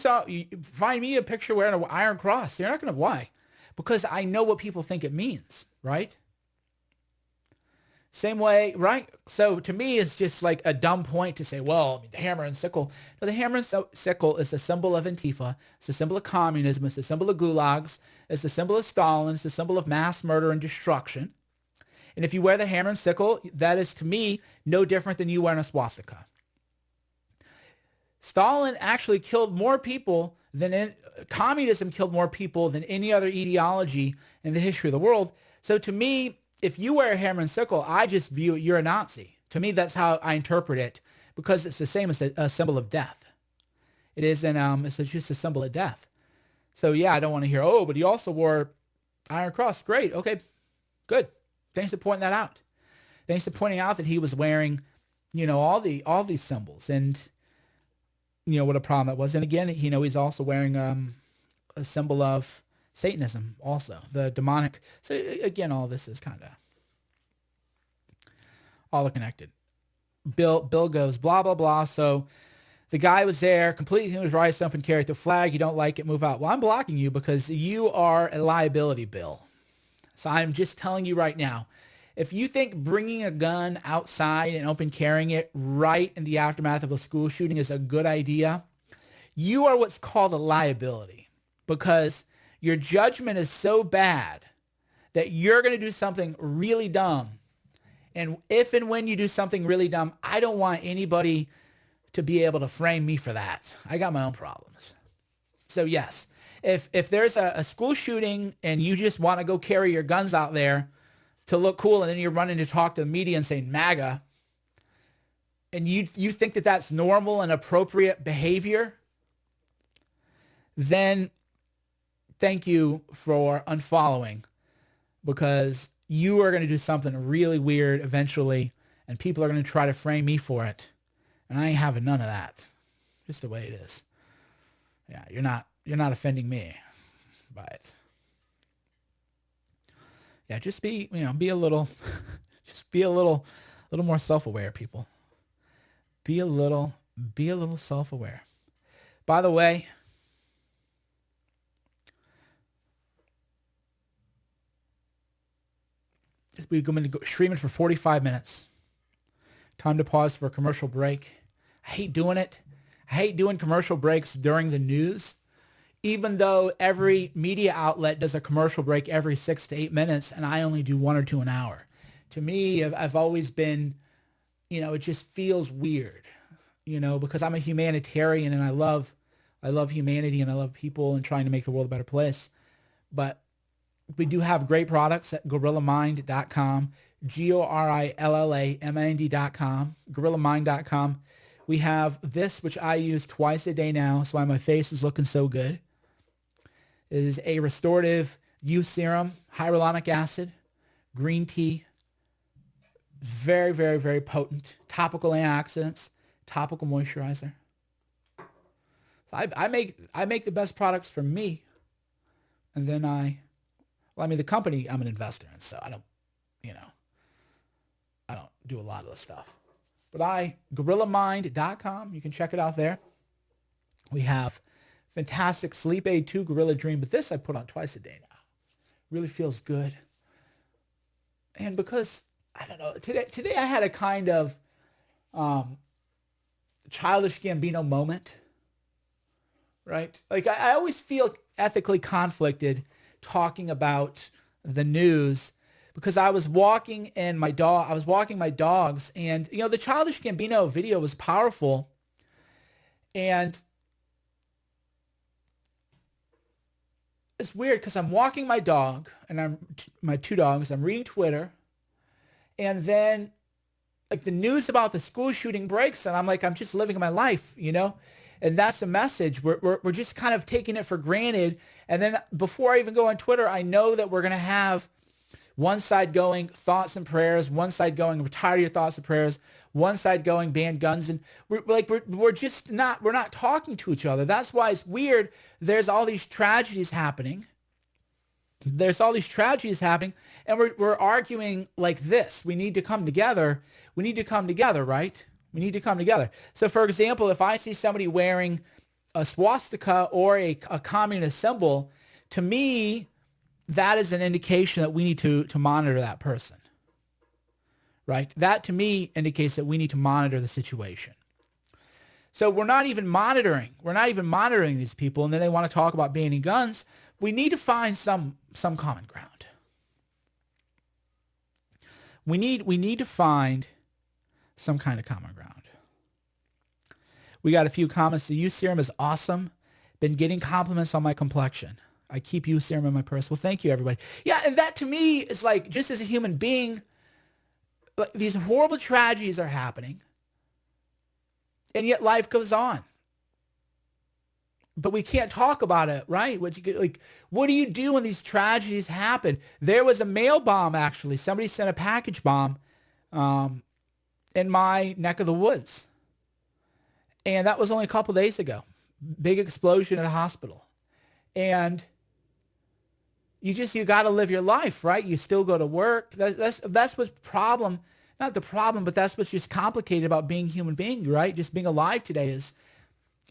find me a picture wearing an Iron Cross, you're not going to. Why? Because I know what people think it means, right? Same way, right? So to me, it's just like a dumb point to say, well, the hammer and sickle. No, the hammer and sickle is a symbol of Antifa. It's a symbol of communism. It's a symbol of gulags. It's a symbol of Stalin. It's a symbol of mass murder and destruction. And if you wear the hammer and sickle, that is, to me, no different than you wearing a swastika. Stalin actually killed more people than communism killed more people than any other ideology in the history of the world. So to me, if you wear a hammer and sickle, I just view it, you're a Nazi. To me, that's how I interpret it, because it's the same as a symbol of death. It is, it's just a symbol of death. So yeah, I don't want to hear, oh, but he also wore Iron Cross. Great, okay, good. Thanks for pointing that out. Thanks for pointing out that he was wearing, all these symbols. And what a problem that was. And again, he's also wearing a symbol of Satanism also, the demonic. So again, all this is kind of all connected. Bill goes, blah, blah, blah. So the guy was there, completely in his rights, up and carry the flag. You don't like it, move out. Well, I'm blocking you because you are a liability, Bill. So I'm just telling you right now, if you think bringing a gun outside and open carrying it right in the aftermath of a school shooting is a good idea, you are what's called a liability, because your judgment is so bad that you're going to do something really dumb. And if and when you do something really dumb, I don't want anybody to be able to frame me for that. I got my own problems. So yes, if there's a school shooting and you just want to go carry your guns out there to look cool, and then you're running to talk to the media and saying MAGA, and you think that that's normal and appropriate behavior, then thank you for unfollowing, because you are going to do something really weird eventually, and people are going to try to frame me for it. And I ain't having none of that. Just the way it is. Yeah, you're not offending me by it. Yeah, just be a little more self-aware, people. Be a little self-aware. By the way, we're going to go streaming for 45 minutes. Time to pause for a commercial break. I hate doing it. I hate doing commercial breaks during the news, even though every media outlet does a commercial break every 6 to 8 minutes, and I only do 1 or 2 an hour. To me, I've always been, it just feels weird, because I'm a humanitarian and I love humanity and I love people and trying to make the world a better place. But we do have great products at gorillamind.com, GORILLAMIND.com, gorillamind.com. We have this, which I use twice a day now. That's why my face is looking so good. It is a restorative youth serum, hyaluronic acid, green tea, very, very, very potent. Topical antioxidants, topical moisturizer. So I make the best products for me, and then the company I'm an investor in, so I don't do a lot of the stuff. But gorillamind.com, you can check it out there. We have fantastic Sleep Aid 2 Gorilla Dream, but this I put on twice a day now. Really feels good. And because, I don't know, today I had a kind of Childish Gambino moment, right? Like I always feel ethically conflicted talking about the news, because I was walking my dogs, and the Childish Gambino video was powerful, and it's weird because I'm walking my dog, and my 2 dogs, I'm reading Twitter, and then like the news about the school shooting breaks, and I'm just living my life, and that's the message. We're just kind of taking it for granted. And then before I even go on Twitter, I know that we're going to have one side going thoughts and prayers, one side going retire your thoughts and prayers, one side going ban guns, and we're not talking to each other. That's why it's weird. There's all these tragedies happening. And we're arguing like this. We need to come together. We need to come together, right? We need to come together. So for example, if I see somebody wearing a swastika or a communist symbol, to me, that is an indication that we need to monitor that person, right? That to me indicates that we need to monitor the situation. So we're not even monitoring these people, and then they want to talk about banning guns. We need to find some common ground. We need to find some kind of common ground. We got a few comments. The youth serum is awesome. Been getting compliments on my complexion. I keep youth serum in my purse. Well, thank you, everybody. Yeah, and that to me is like, just as a human being, these horrible tragedies are happening, and yet life goes on. But we can't talk about it, right? What do you do when these tragedies happen? There was a mail bomb, actually. Somebody sent a package bomb in my neck of the woods. And that was only a couple days ago. Big explosion at a hospital. And you got to live your life, right? You still go to work. That's what's problem, not the problem, but that's what's just complicated about being a human being, right? Just being alive today is,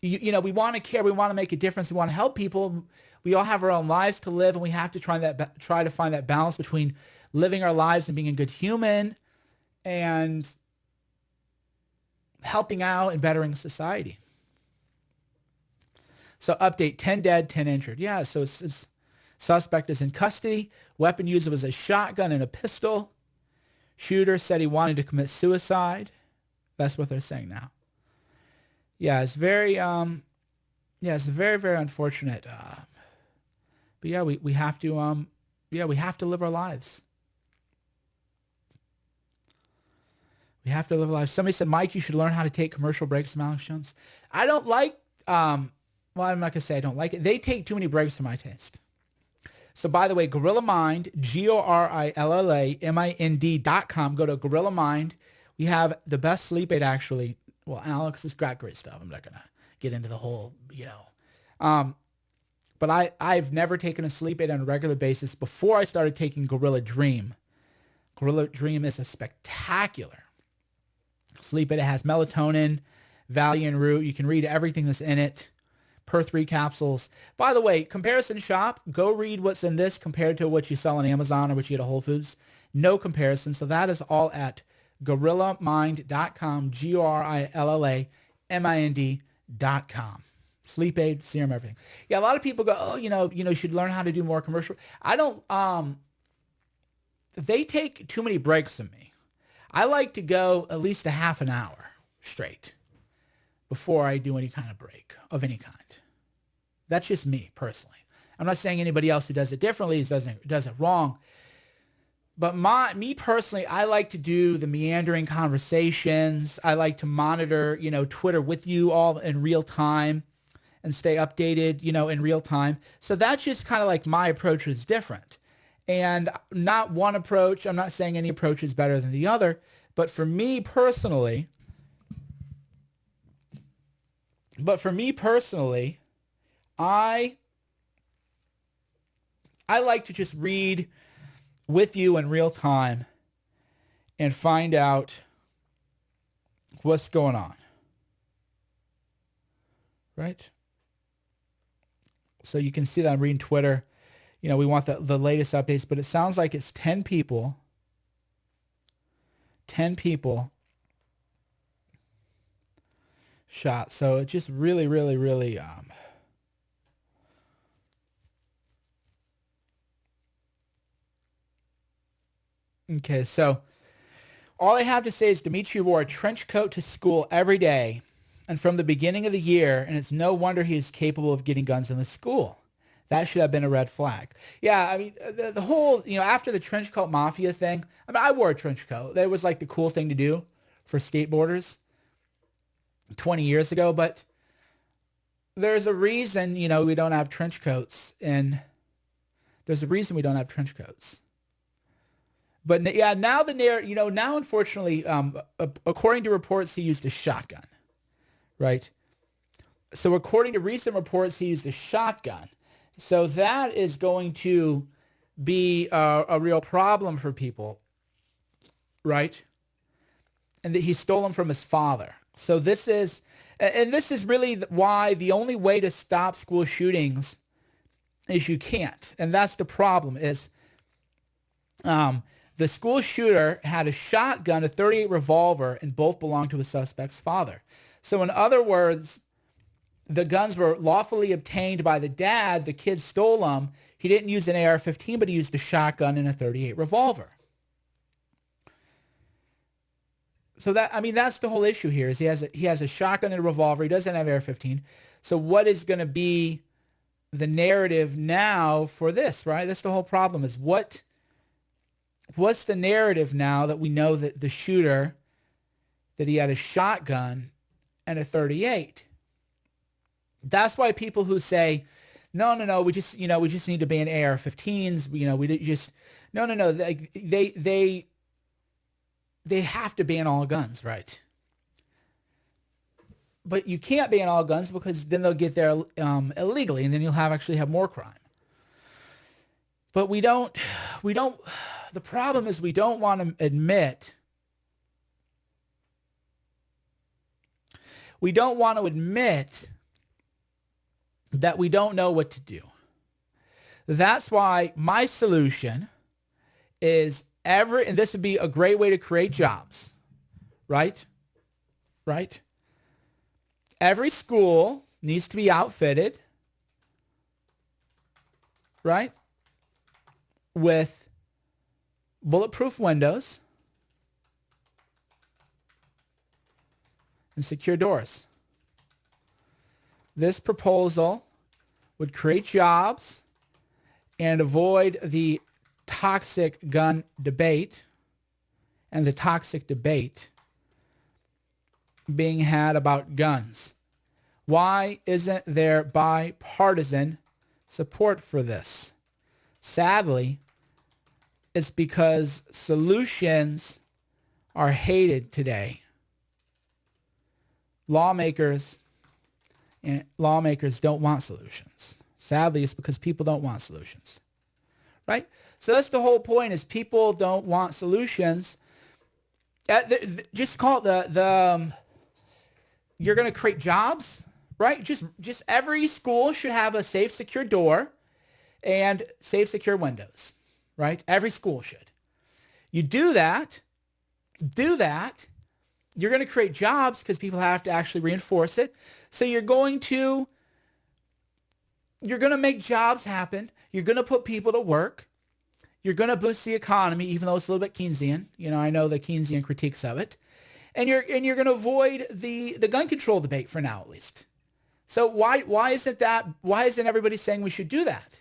we want to care, we want to make a difference, we want to help people. We all have our own lives to live, and we have to try to find that balance between living our lives and being a good human and helping out and bettering society. So update, 10 dead, 10 injured. Yeah, so it's suspect is in custody. Weapon used was a shotgun and a pistol. Shooter said he wanted to commit suicide. That's what they're saying now. Yeah, it's very, it's very, very unfortunate. But yeah, we have to, we have to live our lives. We have to live our lives. Somebody said, Mike, you should learn how to take commercial breaks from Alex Jones. I don't like, well, I'm not going to say I don't like it. They take too many breaks for my taste. So by the way, Gorilla Mind, GORILLAMIND.com. Go to Gorilla Mind. We have the best sleep aid, actually. Well, Alex has got great stuff. I'm not going to get into the whole, but I've never taken a sleep aid on a regular basis before I started taking Gorilla Dream. Gorilla Dream is a spectacular sleep aid. It has melatonin, Valium root. You can read everything that's in it per 3 capsules. By the way, comparison shop, go read what's in this compared to what you sell on Amazon or what you get at Whole Foods. No comparison. So that is all at gorillamind.com, GORILLAMIND.com. Sleep aid, serum, everything. Yeah, a lot of people go, oh, you should learn how to do more commercial. I don't, they take too many breaks from me. I like to go at least a half an hour straight before I do any kind of break of any kind. That's just me personally. I'm not saying anybody else who does it differently does it wrong. But me personally, I like to do the meandering conversations. I like to monitor, Twitter with you all in real time and stay updated, in real time. So that's just kind of like my approach is different. And not one approach. I'm not saying any approach is better than the other. But for me personally, I like to just read with you in real time and find out what's going on. Right? So you can see that I'm reading Twitter. We want the latest updates, but it sounds like it's 10 people. 10 people shot. So it just really, really, really, okay, so all I have to say is Dmitry wore a trench coat to school every day and from the beginning of the year, and it's no wonder he is capable of getting guns in the school. That should have been a red flag. Yeah, I mean, the whole, after the trench coat mafia thing, I wore a trench coat. That was like the cool thing to do for skateboarders 20 years ago, but there's a reason, we don't have trench coats, and there's a reason we don't have trench coats. But yeah, now now unfortunately, according to reports, he used a shotgun, right? So according to recent reports, he used a shotgun. So that is going to be a real problem for people, right? And that he stole them from his father. So this is really why the only way to stop school shootings is you can't. And that's the problem is the school shooter had a shotgun, a .38 revolver, and both belonged to a suspect's father. So in other words, the guns were lawfully obtained by the dad. The kid stole them. He didn't use an AR-15, but he used a shotgun and a .38 revolver. So that's the whole issue here. Is he has a shotgun and a revolver. He doesn't have AR-15. So what is going to be the narrative now for this? Right. That's the whole problem. Is what's the narrative now that we know that the shooter, that he had a shotgun and a .38? That's why people who say, no, we just need to ban AR-15s. No. They have to ban all guns, right? but you can't ban all guns because then they'll get there illegally, and then you'll actually have more crime. But we don't, the problem is we don't want to admit, that we don't know what to do. That's why my solution is and this would be a great way to create jobs, right? Right? Every school needs to be outfitted, right, with bulletproof windows and secure doors. This proposal would create jobs and avoid the toxic gun debate and the toxic debate being had about guns. Why isn't there bipartisan support for this? Sadly, it's because solutions are hated today. Lawmakers don't want solutions. Sadly, it's because people don't want solutions, right? So that's the whole point, is people don't want solutions. Just call it you're going to create jobs, right? Just every school should have a safe, secure door and safe, secure windows, right? Every school should. You do that, you're going to create jobs because people have to actually reinforce it. So you're going to make jobs happen. You're going to put people to work. You're going to boost the economy, even though it's a little bit Keynesian. You know, I know the Keynesian critiques of it. And you're going to avoid the gun control debate for now, at least. So why isn't everybody saying we should do that?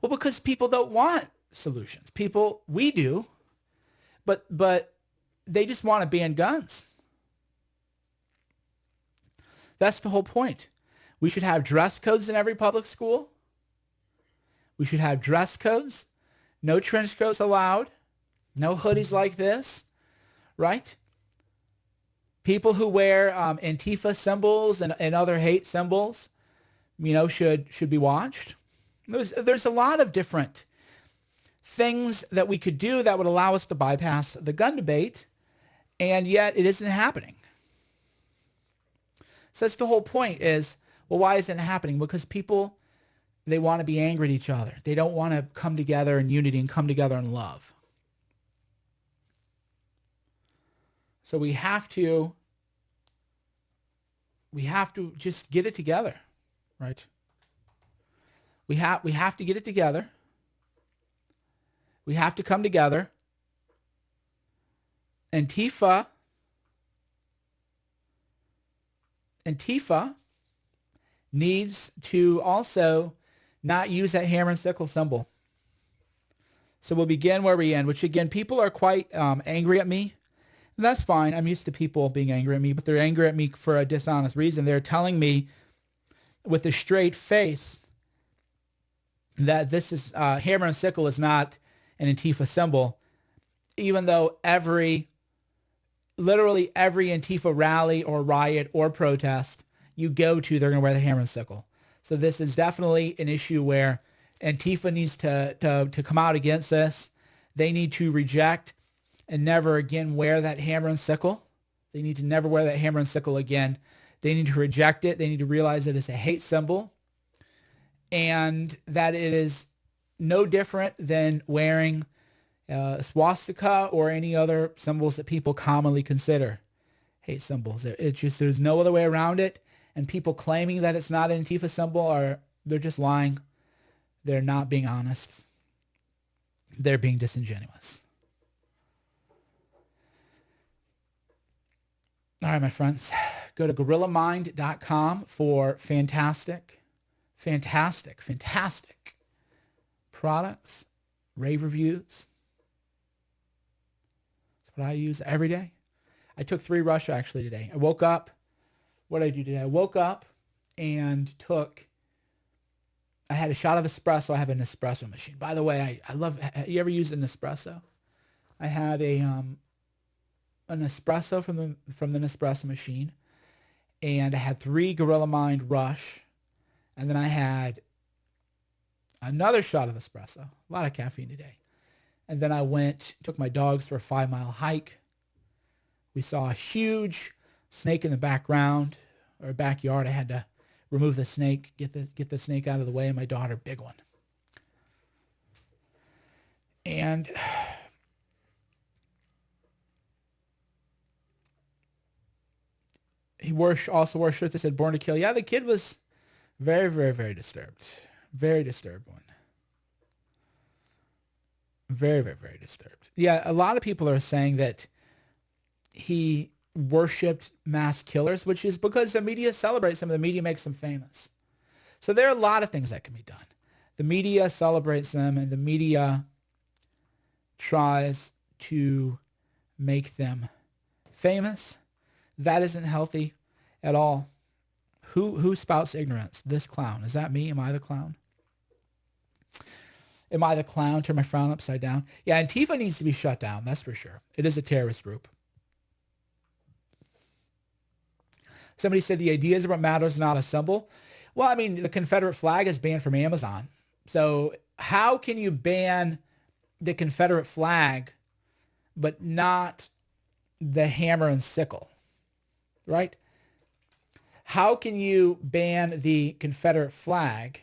Well, because people don't want solutions. We do, but they just want to ban guns. That's the whole point. We should have dress codes in every public school. We should have dress codes. No trench coats allowed. No hoodies like this, right? People who wear ANTIFA symbols and other hate symbols, should be watched. There's a lot of different things that we could do that would allow us to bypass the gun debate, and yet it isn't happening. So that's the whole point is, well, why isn't it happening? Because people, they want to be angry at each other. They don't want to come together in unity and come together in love. So we have to just get it together, right? We have to get it together. We have to come together. Antifa needs to also not use that hammer and sickle symbol. So we'll begin where we end, which again, people are quite angry at me. And that's fine. I'm used to people being angry at me, but they're angry at me for a dishonest reason. They're telling me with a straight face that this is hammer and sickle is not an Antifa symbol, even though literally every Antifa rally or riot or protest you go to, they're going to wear the hammer and sickle. So this is definitely an issue where Antifa needs to come out against this. They need to reject and never again wear that hammer and sickle. They need to never wear that hammer and sickle again. They need to reject it. They need to realize that it's a hate symbol and that it is no different than wearing swastika or any other symbols that people commonly consider hate symbols. It's just, there's no other way around it. And people claiming that it's not an Antifa symbol they're just lying. They're not being honest. They're being disingenuous. All right, my friends, go to gorillamind.com for fantastic products, rave reviews. That's what I use every day. I took 3 Russia actually today. I woke up. What did I do today? I woke up and I had a shot of espresso. I have an espresso machine. By the way, I love, you ever used an espresso? I had an espresso from the Nespresso machine, and I had 3 Gorilla Mind Rush, and then I had another shot of espresso, a lot of caffeine today. And then I took my dogs for a 5-mile hike. We saw a huge snake in the background, or backyard. I had to remove the snake, get the snake out of the way, and my daughter, big one. And he also wore a shirt that said "Born to Kill." Yeah, the kid was very, very, very disturbed. Very disturbed one. Very, very, very disturbed. Yeah, a lot of people are saying that he worshipped mass killers, which is because the media celebrates them. The media makes them famous. So there are a lot of things that can be done. The media celebrates them, and the media tries to make them famous. That isn't healthy at all. Who spouts ignorance? This clown. Is that me? Am I the clown? Am I the clown? Turn my frown upside down. Yeah, Antifa needs to be shut down. That's for sure. It is a terrorist group. Somebody said the idea is what matters, not a symbol. Well, I mean, the Confederate flag is banned from Amazon. So how can you ban the Confederate flag, but not the hammer and sickle, right? How can you ban the Confederate flag,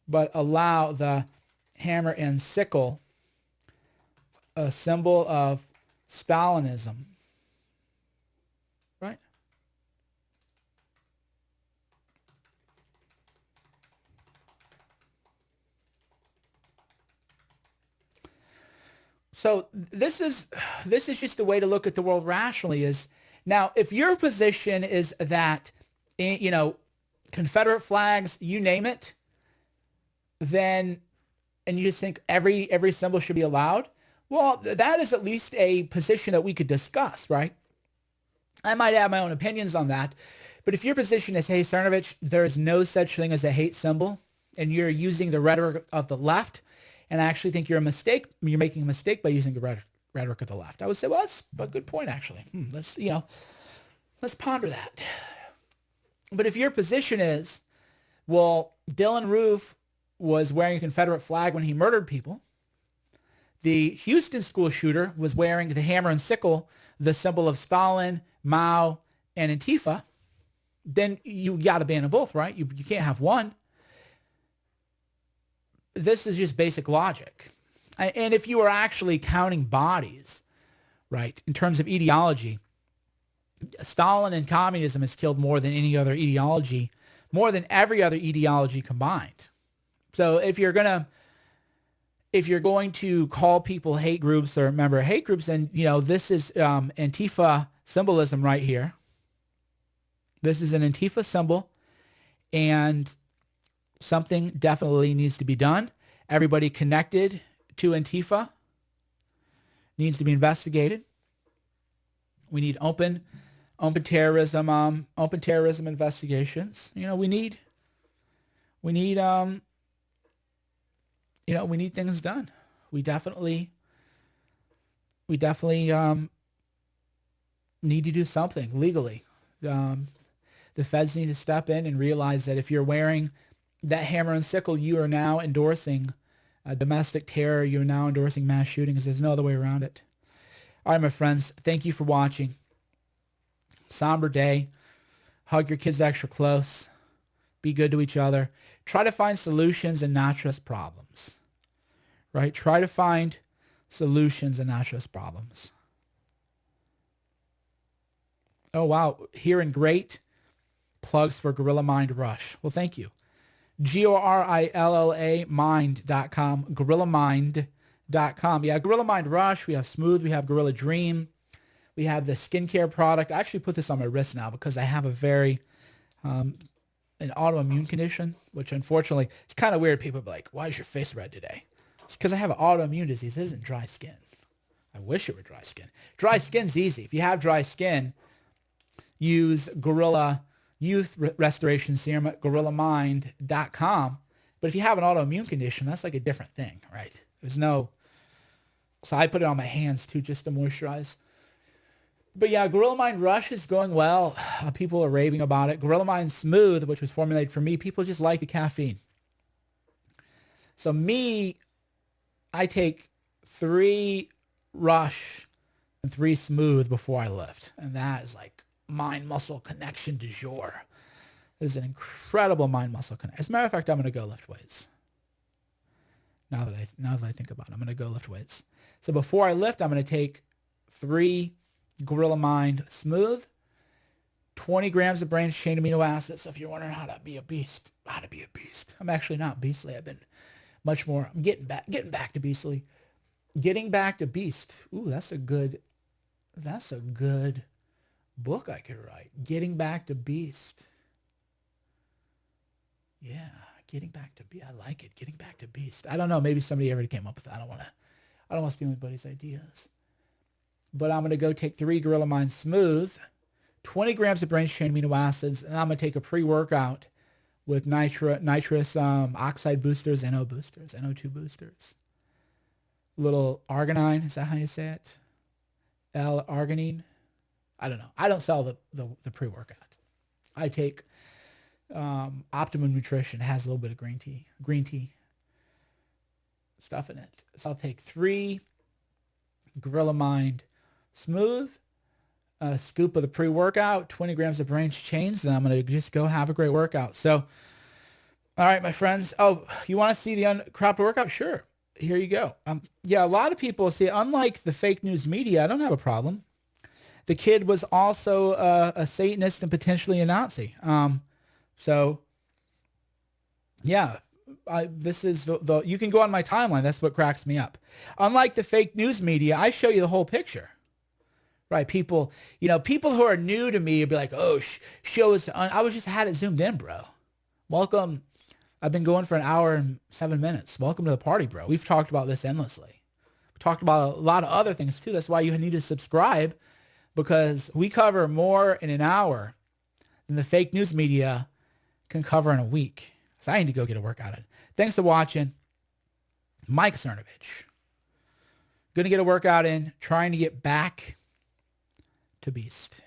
but allow the hammer and sickle, a symbol of Stalinism, right? So this is just the way to look at the world rationally. Is now, if your position is that, you know, Confederate flags, you name it, then, and you just think every symbol should be allowed, well, that is at least a position that we could discuss, right? I might have my own opinions on that, but if your position is, hey, Cernovich, there is no such thing as a hate symbol, and you're using the rhetoric of the left, and I actually think you're making a mistake by using the rhetoric of the left, I would say, well, that's a good point, actually. Let's ponder that. But if your position is, well, Dylan Roof was wearing a Confederate flag when he murdered people, the Houston school shooter was wearing the hammer and sickle, the symbol of Stalin, Mao, and Antifa, then you got to ban them both, right? You can't have one. This is just basic logic. And if you are actually counting bodies, right, in terms of ideology, Stalin and communism has killed more than any other ideology, more than every other ideology combined. So if you're going to call people hate groups or member of hate groups, then, you know, this is Antifa symbolism right here. This is an Antifa symbol, and something definitely needs to be done. Everybody connected to Antifa needs to be investigated. We need open terrorism investigations. You know, we need things done. We definitely need to do something legally. The feds need to step in and realize that if you're wearing that hammer and sickle, you are now endorsing domestic terror. You're now endorsing mass shootings. There's no other way around it. All right, my friends, thank you for watching. Somber day. Hug your kids extra close. Be good to each other. Try to find solutions and not just problems. Right? Try to find solutions and not just problems. Oh, wow. Hearing great plugs for Gorilla Mind Rush. Well, thank you. GORILLA mind.com. GorillaMind.com. Yeah, Gorilla Mind Rush. We have Smooth. We have Gorilla Dream. We have the skincare product. I actually put this on my wrist now because I have a very an autoimmune condition, which unfortunately, it's kind of weird. People be like, why is your face red today? It's because I have an autoimmune disease. It isn't dry skin. I wish it were dry skin. Dry skin's easy. If you have dry skin, use Gorilla Youth Restoration Serum at GorillaMind.com. But if you have an autoimmune condition, that's like a different thing, right? So I put it on my hands too, just to moisturize. But yeah, Gorilla Mind Rush is going well. People are raving about it. Gorilla Mind Smooth, which was formulated for me, people just like the caffeine. So me, I take 3 Rush and 3 Smooth before I lift. And that is like mind-muscle connection du jour. It is an incredible mind-muscle connection. As a matter of fact, I'm going to go lift weights. Now that I think about it, I'm going to go lift weights. So before I lift, I'm going to take 3 Gorilla Mind Smooth, 20 grams of branched chain amino acids. So if you're wondering how to be a beast, I'm actually not beastly. I've been much more. I'm getting back to beastly. Getting back to beast. Ooh, that's a good book I could write. Getting back to beast. Yeah, getting back to beast. I like it. Getting back to beast. I don't know. Maybe somebody already came up with that. I don't want to steal anybody's ideas. But I'm going to go take 3 Gorilla Mind Smooth, 20 grams of branched chain amino acids, and I'm going to take a pre-workout with nitrous oxide boosters, NO2 boosters. Little arginine, is that how you say it? L-arginine? I don't know. I don't sell the pre-workout. I take Optimum Nutrition. It has a little bit of green tea stuff in it. So I'll take 3 Gorilla Mind Smooth, a scoop of the pre-workout, 20 grams of branched chains, and I'm going to just go have a great workout. So, all right, my friends. Oh, you want to see the cropped workout? Sure. Here you go. Yeah, a lot of people see, unlike the fake news media, I don't have a problem. The kid was also a Satanist and potentially a Nazi. So, yeah, this is the you can go on my timeline. That's what cracks me up. Unlike the fake news media, I show you the whole picture. Right, people who are new to me would be like, oh, show us. I was just had it zoomed in, bro. Welcome. I've been going for an hour and 7 minutes. Welcome to the party, bro. We've talked about this endlessly. We talked about a lot of other things too. That's why you need to subscribe, because we cover more in an hour than the fake news media can cover in a week. So I need to go get a workout in. Thanks for watching. Mike Cernovich. Going to get a workout in, trying to get back to beast.